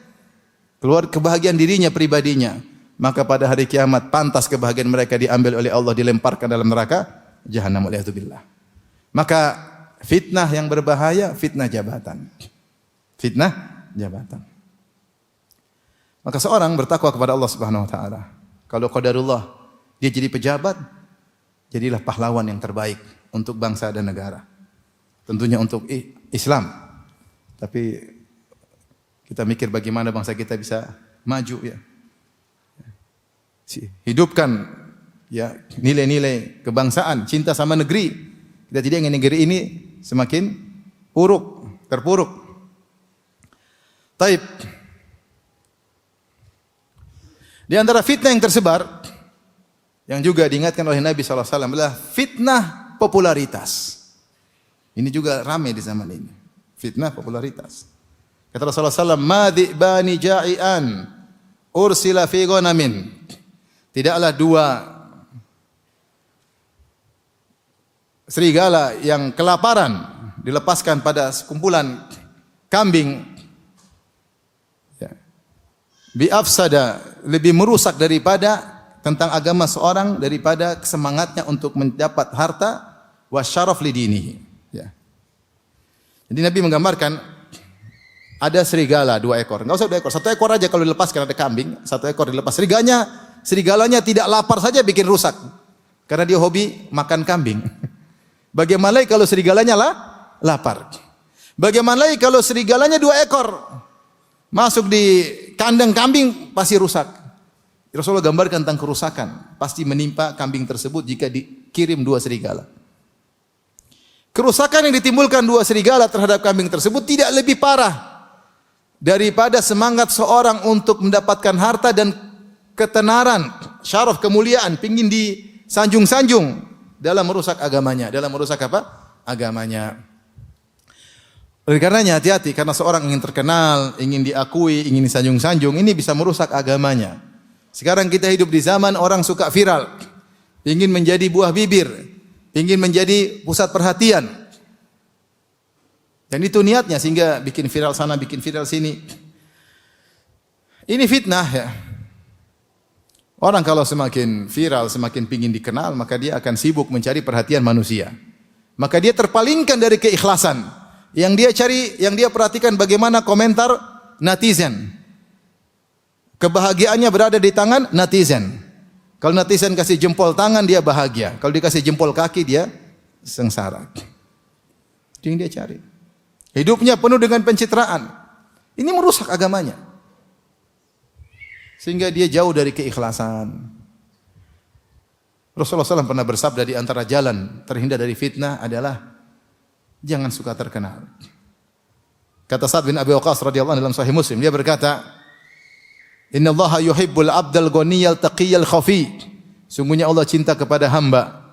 S1: keluar kebahagiaan dirinya pribadinya, maka pada hari kiamat pantas kebahagiaan mereka diambil oleh Allah, dilemparkan dalam neraka jahanam waliyadzubillah. Maka fitnah yang berbahaya, fitnah jabatan. Fitnah jabatan. Maka seorang bertakwa kepada Allah Subhanahu wa taala. Kalau qadarullah dia jadi pejabat, jadilah pahlawan yang terbaik untuk bangsa dan negara. Tentunya untuk Islam. Tapi kita mikir bagaimana bangsa kita bisa maju ya. Hidupkan ya nilai-nilai kebangsaan, cinta sama negeri. Kita tidak ingin negeri ini semakin terpuruk. Taib. Di antara fitnah yang tersebar yang juga diingatkan oleh Nabi sallallahu alaihi wasallam adalah fitnah popularitas. Ini juga ramai di zaman ini. Fitnah popularitas. Kata Rasulullah sallallahu alaihi wasallam, "Ma dhi'bani ja'ian ursila fi ghanamin." Tidaklah dua serigala yang kelaparan dilepaskan pada sekumpulan kambing. Ya. Bi afsada, lebih merusak daripada tentang agama seorang daripada semangatnya untuk mendapat harta wasyaraf lidinihi. Ya. Jadi Nabi menggambarkan ada serigala 2 ekor. Enggak usah 2 ekor, 1 ekor aja kalau dilepaskan, ada kambing, 1 ekor dilepas. Serigalanya tidak lapar saja bikin rusak. Karena dia hobi makan kambing. Bagaimana lagi kalau serigalanya lapar? Bagaimana lagi kalau serigalanya 2 ekor? Masuk di kandang kambing pasti rusak. Rasulullah gambarkan tentang kerusakan. Pasti menimpa kambing tersebut jika dikirim 2 serigala. Kerusakan yang ditimbulkan 2 serigala terhadap kambing tersebut tidak lebih parah daripada semangat seorang untuk mendapatkan harta dan ketenaran, syaraf, kemuliaan, pingin disanjung-sanjung dalam merusak agamanya. Dalam merusak apa? Agamanya. Oleh karenanya hati-hati, karena seorang ingin terkenal, ingin diakui, ingin disanjung-sanjung, ini bisa merusak agamanya. Sekarang kita hidup di zaman orang suka viral, ingin menjadi buah bibir, ingin menjadi pusat perhatian. Dan itu niatnya sehingga bikin viral sana, bikin viral sini. Ini fitnah ya. Orang kalau semakin viral, semakin pingin dikenal, maka dia akan sibuk mencari perhatian manusia. Maka dia terpalingkan dari keikhlasan. Yang dia cari, yang dia perhatikan bagaimana komentar netizen. Kebahagiaannya berada di tangan netizen. Kalau netizen kasih jempol tangan, dia bahagia. Kalau dikasih jempol kaki, dia sengsara. Itu yang dia cari. Hidupnya penuh dengan pencitraan. Ini merusak agamanya. Sehingga dia jauh dari keikhlasan. Rasulullah SAW pernah bersabda di antara jalan terhindar dari fitnah adalah jangan suka terkenal. Kata Sa'ad bin Abi Waqqas radhiyallahu anhu dalam Sahih Muslim, dia berkata, "Innallaha yuhibbul 'abdal ghaniyal taqiyal khafi." Sungguhnya Allah cinta kepada hamba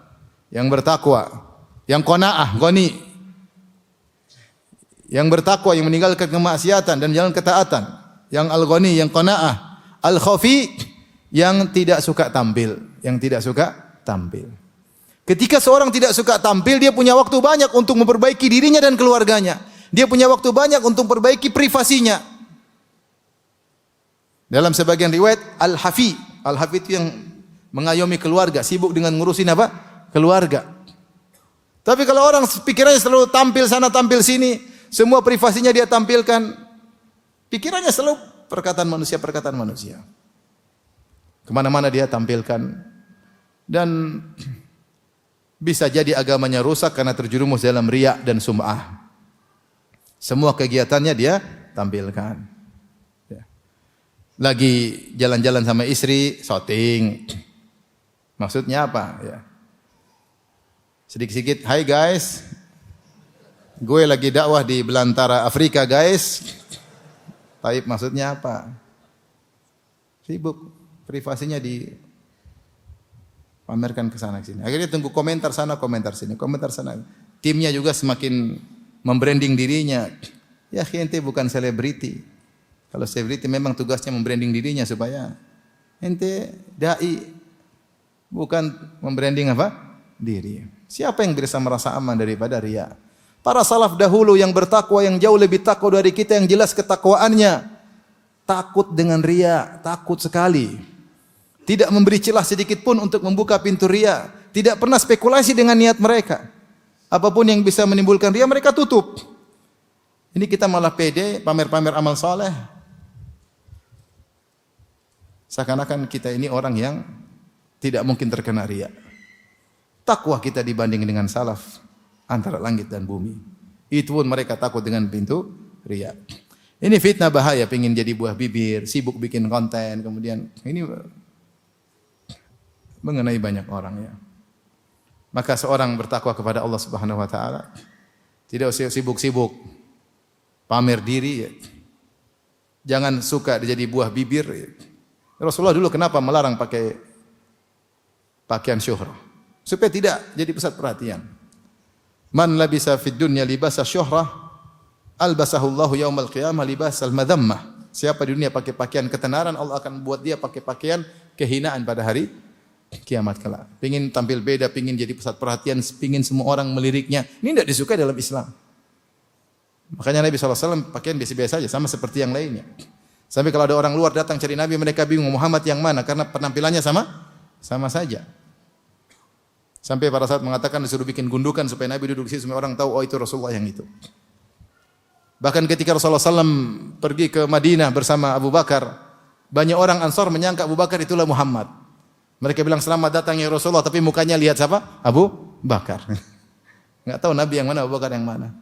S1: yang bertakwa, yang qanaah, ghani, yang bertakwa, yang meninggalkan kemaksiatan dan jalan ketaatan, yang al-ghani, yang qanaah. Al-khafi, yang tidak suka tampil, Ketika seorang tidak suka tampil, dia punya waktu banyak untuk memperbaiki dirinya dan keluarganya. Dia punya waktu banyak untuk memperbaiki privasinya. Dalam sebagian riwayat al-hafi itu yang mengayomi keluarga, sibuk dengan ngurusin apa? Keluarga. Tapi kalau orang pikirannya selalu tampil sana, tampil sini, semua privasinya dia tampilkan, pikirannya selalu perkataan manusia. Kemana-mana dia tampilkan. Dan bisa jadi agamanya rusak karena terjerumus dalam riya dan sum'ah. Semua kegiatannya dia tampilkan. Lagi jalan-jalan sama istri, shooting. Maksudnya apa? Ya. Sedikit-sedikit, "Hai guys, gue lagi dakwah di belantara Afrika guys." Taib maksudnya apa? Sibuk, privasinya dipamerkan ke sana sini. Akhirnya tunggu komentar sana, komentar sini, komentar sana. Timnya juga semakin membranding dirinya. Ya, ente bukan selebriti. Kalau selebriti memang tugasnya membranding dirinya supaya ente dai, bukan membranding apa? Diri. Siapa yang bisa merasa aman daripada riya? Para salaf dahulu yang bertakwa, yang jauh lebih takwa dari kita, yang jelas ketakwaannya. takut dengan riya, takut sekali. Tidak memberi celah sedikit pun untuk membuka pintu riya. Tidak pernah spekulasi dengan niat mereka. Apapun yang bisa menimbulkan riya mereka tutup. Ini kita malah pede, pamer-pamer amal soleh. Seakan-akan kita ini orang yang tidak mungkin terkena riya. Takwa kita dibanding dengan salaf antara langit dan bumi. Itu pun mereka takut dengan pintu riya. Ini fitnah bahaya, pengen jadi buah bibir, sibuk bikin konten, kemudian ini mengenai banyak orang ya. Maka seorang bertakwa kepada Allah Subhanahu wa taala tidak usah sibuk-sibuk pamer diri ya. Jangan suka jadi buah bibir ya. Rasulullah dulu kenapa melarang pakai pakaian syuhrah? Supaya tidak jadi pusat perhatian. Man labisa fid dunya libasa syuhrah albasahu Allahu yaumal qiyamah libasal madhammah. Siapa di dunia pakai pakaian ketenaran, Allah akan buat dia pakai pakaian kehinaan pada hari kiamat kelak. Pengin tampil beda, pengin jadi pusat perhatian, pengin semua orang meliriknya. Ini tidak disukai dalam Islam. Makanya Nabi SAW pakaian biasa-biasa saja, sama seperti yang lainnya. Sampai kalau ada orang luar datang cari Nabi, mereka bingung Muhammad yang mana, karena penampilannya sama saja. Sampai pada saat mengatakan disuruh bikin gundukan supaya Nabi duduk di situ, semua orang tahu, oh itu Rasulullah yang itu. Bahkan ketika Rasulullah SAW pergi ke Madinah bersama Abu Bakar, banyak orang Ansar menyangka Abu Bakar itulah Muhammad. Mereka bilang selamat datang ya Rasulullah, tapi mukanya lihat siapa? Abu Bakar. Enggak tahu Nabi yang mana, Abu Bakar yang mana.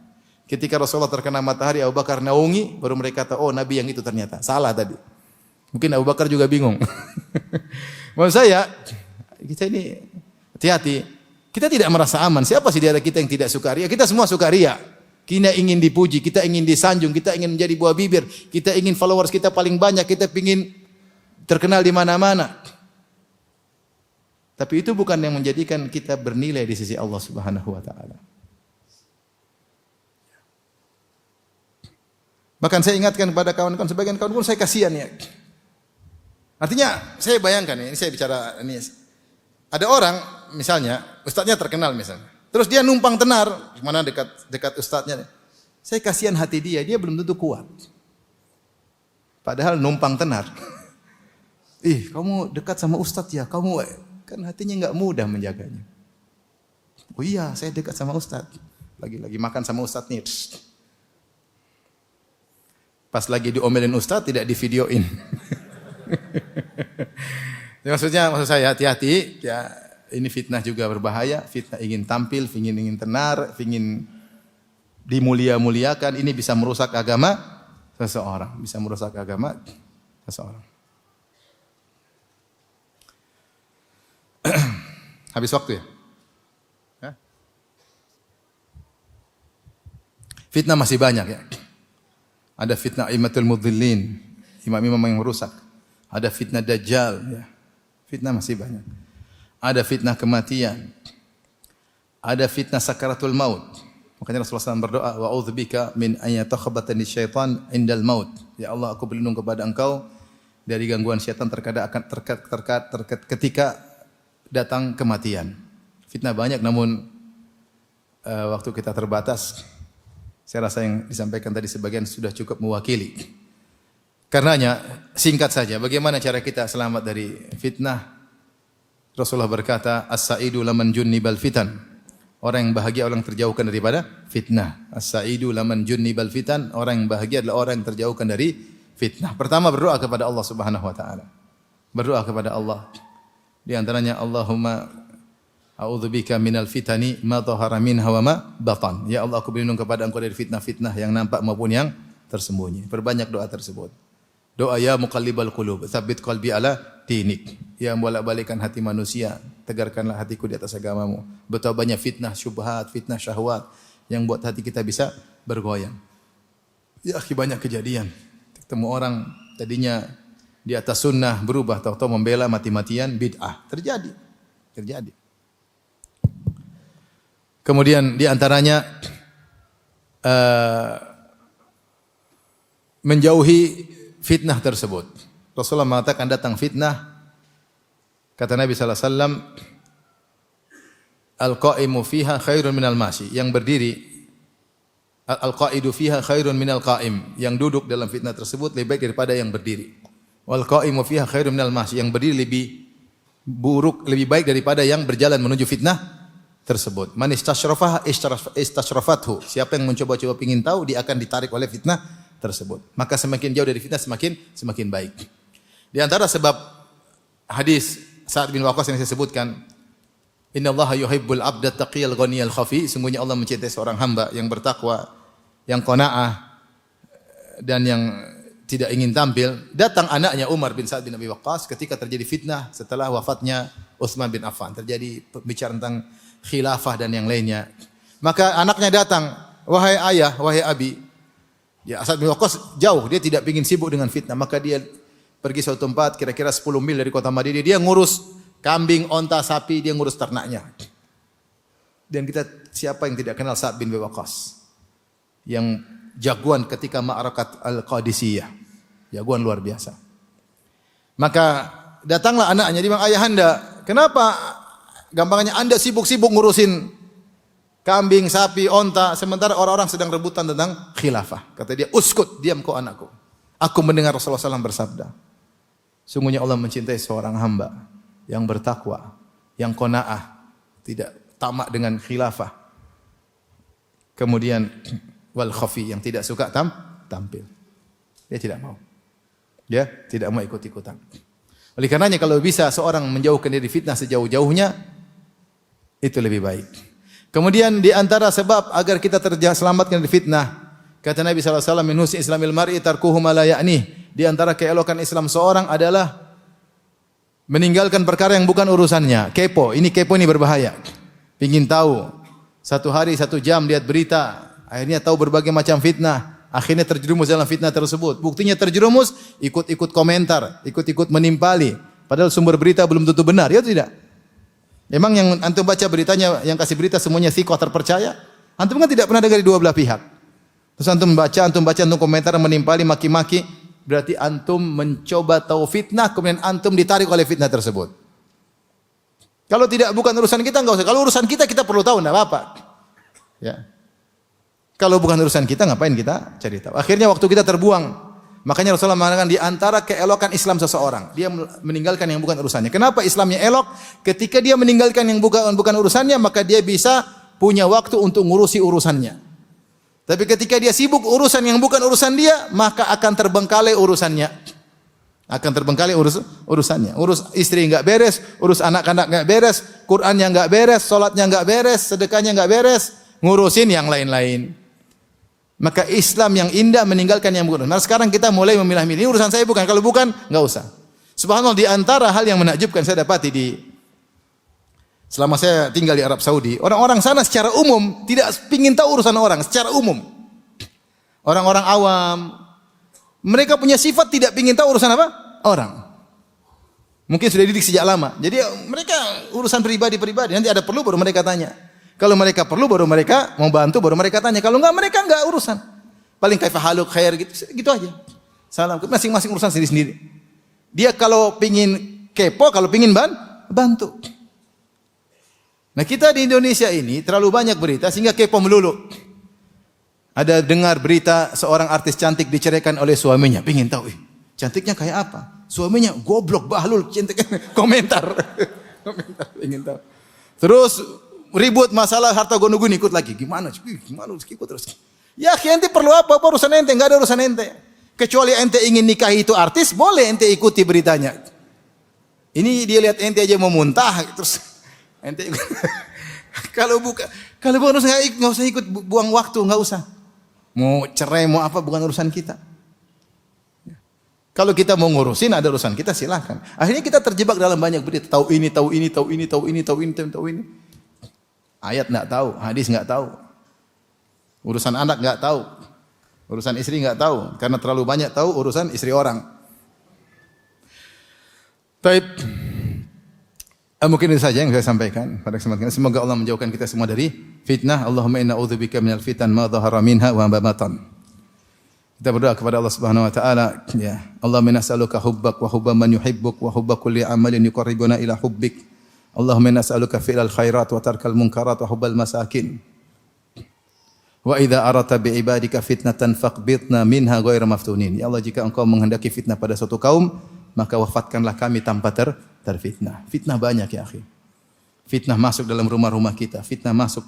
S1: Ketika Rasulullah terkena matahari, Abu Bakar naungi, baru mereka tahu, oh Nabi yang itu ternyata. Salah tadi. Mungkin Abu Bakar juga bingung. Maksud saya, kita ini hati-hati. Kita tidak merasa aman. Siapa sih di antara kita yang tidak suka riya? Kita semua suka riya. Kita ingin dipuji, kita ingin disanjung, kita ingin menjadi buah bibir, kita ingin followers kita paling banyak, kita ingin terkenal di mana-mana. Tapi itu bukan yang menjadikan kita bernilai di sisi Allah Subhanahu wa taala. Bahkan saya ingatkan kepada kawan-kawan, sebagian kawan-kawan saya kasihan ya. Artinya saya bayangkan ini saya bicara ini. Ada orang misalnya ustadznya terkenal misalnya. Terus dia numpang tenar, mana dekat ustadznya. Saya kasihan hati dia belum tentu kuat. Padahal numpang tenar. Ih, kamu dekat sama ustadz ya, kamu kan hatinya enggak mudah menjaganya. Oh iya, saya dekat sama ustadz. Lagi makan sama ustadz nih. Pas lagi diomelin ustadz tidak divideoin. Ya, maksud saya hati-hati ya, ini fitnah juga berbahaya, fitnah ingin tampil, ingin tenar, ingin dimulia-muliakan, ini bisa merusak agama seseorang, bisa merusak agama seseorang. Habis waktu ya? Hah? Fitnah masih banyak ya. Ada fitnah imatul mudhillin, imam-imam yang merusak. Ada fitnah dajjal ya. Fitnah masih banyak. Ada fitnah kematian. Ada fitnah sakaratul maut. Makanya Rasulullah SAW berdoa, wa a'udzubika min an yatakhabbatani syaitan indal maut. Ya Allah, aku berlindung kepada Engkau dari gangguan syaitan terkadang akan ketika datang kematian. Fitnah banyak, namun waktu kita terbatas. Saya rasa yang disampaikan tadi sebagian sudah cukup mewakili. Karenanya singkat saja, bagaimana cara kita selamat dari fitnah? Rasulullah berkata, as-sa'idu laman junnibal fitan. Orang yang bahagia orang yang terjauhkan daripada fitnah. As-sa'idu laman junnibal fitan. Orang yang bahagia adalah orang yang terjauhkan dari fitnah. Pertama berdoa kepada Allah Subhanahu wa taala. Berdoa kepada Allah. Di antaranya Allahumma a'udzubika minal fitani ma dhahara minha wa ma batan. Ya Allah, aku berlindung kepada Engkau dari fitnah-fitnah yang nampak maupun yang tersembunyi. Perbanyak doa tersebut. Doa ya muqallibal qulub, tsabbit qalbi ala dinik. Ya bolak-balikkan hati manusia, tegarkanlah hatiku di atas agamamu. Betapa banyak fitnah syubhat, fitnah syahwat yang buat hati kita bisa bergoyang. Ya akhi, banyak kejadian. Ketemu orang tadinya di atas sunnah berubah, tahu-tahu membela mati-matian bid'ah. Terjadi. Kemudian di antaranya menjauhi fitnah tersebut. Rasulullah mengatakan datang fitnah, kata Nabi sallallahu alaihi wasallam, al-qa'imu fiha khairun minal mashi. Yang berdiri Al-qa'idu fiha khairun minal qa'im. Yang duduk dalam fitnah tersebut lebih baik daripada yang berdiri. Wal qa'imu fiha khairun minal mashi. Yang berdiri lebih buruk, lebih baik daripada yang berjalan menuju fitnah tersebut. Man istashrafaha istashrafathu. Siapa yang mencoba-coba ingin tahu, dia akan ditarik oleh fitnah tersebut. Maka semakin jauh dari fitnah semakin baik. Di antara sebab hadis Sa'ad bin Waqqas yang saya sebutkan, innallaha yuhibbul 'abda taqiyal ghaniyal khafi. Sungguhnya Allah mencintai seorang hamba yang bertakwa, yang qanaah dan yang tidak ingin tampil. Datang anaknya Umar bin Sa'ad bin Abi Waqqas ketika terjadi fitnah setelah wafatnya Utsman bin Affan. Terjadi pembicaraan tentang khilafah dan yang lainnya. Maka anaknya datang, "Wahai ayah, wahai abi." Ya, Sa'ad bin Waqqas jauh, dia tidak ingin sibuk dengan fitnah, maka dia pergi suatu tempat kira-kira 10 mil dari kota Madinah. Dia ngurus kambing, onta, sapi, dia ngurus ternaknya. Dan kita, siapa yang tidak kenal Sa'ad bin Abi Waqqas? Yang jagoan ketika Ma'arakat Al-Qadisiyah. Jagoan luar biasa. Maka datanglah anaknya, dia bilang, "Ayahanda, kenapa gampangnya Anda sibuk-sibuk ngurusin kambing, sapi, onta, sementara orang-orang sedang rebutan tentang khilafah?" Kata dia, "Uskut, diam kau anakku. Aku mendengar Rasulullah SAW bersabda, sungguhnya Allah mencintai seorang hamba yang bertakwa, yang qanaah, tidak tamak dengan khilafah. Kemudian wal khafi, yang tidak suka tampil." Dia tidak mau. Dia tidak mau ikut-ikutan. Oleh karenanya kalau bisa seorang menjauhkan diri fitnah sejauh-jauhnya, itu lebih baik. Kemudian di antara sebab agar kita terselamatkan dari fitnah, kata Nabi SAW, min husni islamil mar'i tarkuhu ma la ya'nih. Di antara keelokan Islam seorang adalah meninggalkan perkara yang bukan urusannya. Kepo ini berbahaya. Pingin tahu, satu hari, satu jam lihat berita, akhirnya tahu berbagai macam fitnah, akhirnya terjerumus dalam fitnah tersebut. Buktinya terjerumus, ikut-ikut komentar, ikut-ikut menimpali, padahal sumber berita belum tentu benar, ya tidak? Memang yang antum baca beritanya, yang kasih berita semuanya thiqah, terpercaya? Antum kan tidak pernah dengar dari dua belah pihak. Terus antum baca, antum komentar, menimpali, maki-maki, berarti antum mencoba tahu fitnah, kemudian antum ditarik oleh fitnah tersebut. Kalau tidak, bukan urusan kita, enggak usah. Kalau urusan kita, kita perlu tahu, enggak apa-apa. Ya. Kalau bukan urusan kita, ngapain kita cari tahu? Akhirnya waktu kita terbuang. Makanya Rasulullah mengatakan di antara keelokan Islam seseorang, dia meninggalkan yang bukan urusannya. Kenapa Islamnya elok? Ketika dia meninggalkan yang bukan urusannya, maka dia bisa punya waktu untuk ngurusi urusannya. Tapi ketika dia sibuk urusan yang bukan urusan dia, maka akan terbengkalai urusannya. Akan terbengkalai urusannya. Urus istri enggak beres, urus anak-anak enggak beres, Qur'annya enggak beres, salatnya enggak beres, sedekahnya enggak beres, ngurusin yang lain-lain. Maka Islam yang indah meninggalkan yang bukan. Nah sekarang kita mulai memilah-milih. Ini urusan saya bukan. Kalau bukan, enggak usah. Subhanallah, di antara hal yang menakjubkan saya dapati selama saya tinggal di Arab Saudi, orang-orang sana secara umum tidak ingin tahu urusan orang secara umum. Orang-orang awam, mereka punya sifat tidak ingin tahu urusan apa? Orang. Mungkin sudah dididik sejak lama. Jadi mereka urusan pribadi-pribadi. Nanti ada perlu baru mereka tanya. Kalau mereka perlu baru mereka mau bantu baru mereka tanya. Kalau enggak mereka enggak urusan. Paling kaifa haluk khair gitu aja. Salam, masing-masing urusan sendiri-sendiri. Dia kalau pingin kepo, kalau pingin bantu. Nah kita di Indonesia ini terlalu banyak berita sehingga kepo melulu. Ada dengar berita seorang artis cantik diceraikan oleh suaminya, pingin tahu, cantiknya kayak apa? Suaminya goblok, bahlul, cantik, komentar, pingin tahu. Terus ribut masalah harta gono-guni, ikut lagi. Gimana ikut terus? Ya ente perlu apa urusan ente? Enggak ada urusan ente. Kecuali ente ingin nikahi itu artis, boleh ente ikuti beritanya. Ini dia lihat ente aja mau muntah, terus ente ikut. Kalau bukan urusan enggak usah ikut, buang waktu, enggak usah. Mau cerai mau apa bukan urusan kita. Kalau kita mau ngurusin ada urusan kita silakan. Akhirnya kita terjebak dalam banyak berita, tahu ini. Ayat enggak tahu, hadis enggak tahu. Urusan anak enggak tahu. Urusan istri enggak tahu karena terlalu banyak tahu urusan istri orang. Baik. Mungkin itu saja yang saya sampaikan pada kesempatan ini. Semoga Allah menjauhkan kita semua dari fitnah. Allahumma inna a'udzubika minal fitan ma dhahara minha wa ma batan. Kita berdoa kepada Allah Subhanahu wa taala, ya. Allahumma nas'aluka hubbak wa hubba man yuhibbuk wa hubba kulli amalin yuqarribuna ila hubbik. Allahumma nas'aluka fi'lal khairat wa tarkal munkarat wa hubbal masakin. Wa idza arata bi ibadika fitnatan faqbitna minha ghairu maftunin. Ya Allah, jika engkau menghendaki fitnah pada suatu kaum, maka wafatkanlah kami tanpa terfitnah. Fitnah banyak ya akhi. Fitnah masuk dalam rumah-rumah kita, fitnah masuk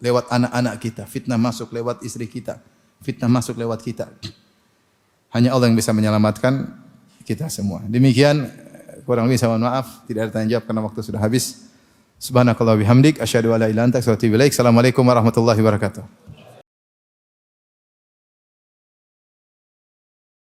S1: lewat anak-anak kita, fitnah masuk lewat istri kita, fitnah masuk lewat kita. Hanya Allah yang bisa menyelamatkan kita semua. Demikian, kurang lebih saya mohon maaf, tidak ada tanya jawab karena waktu sudah habis. Subhanakallah bihamdik, asyhadu an la ilaha illa anta astaghfiruka wa atubu ilaik. Assalamualaikum warahmatullahi wabarakatuh.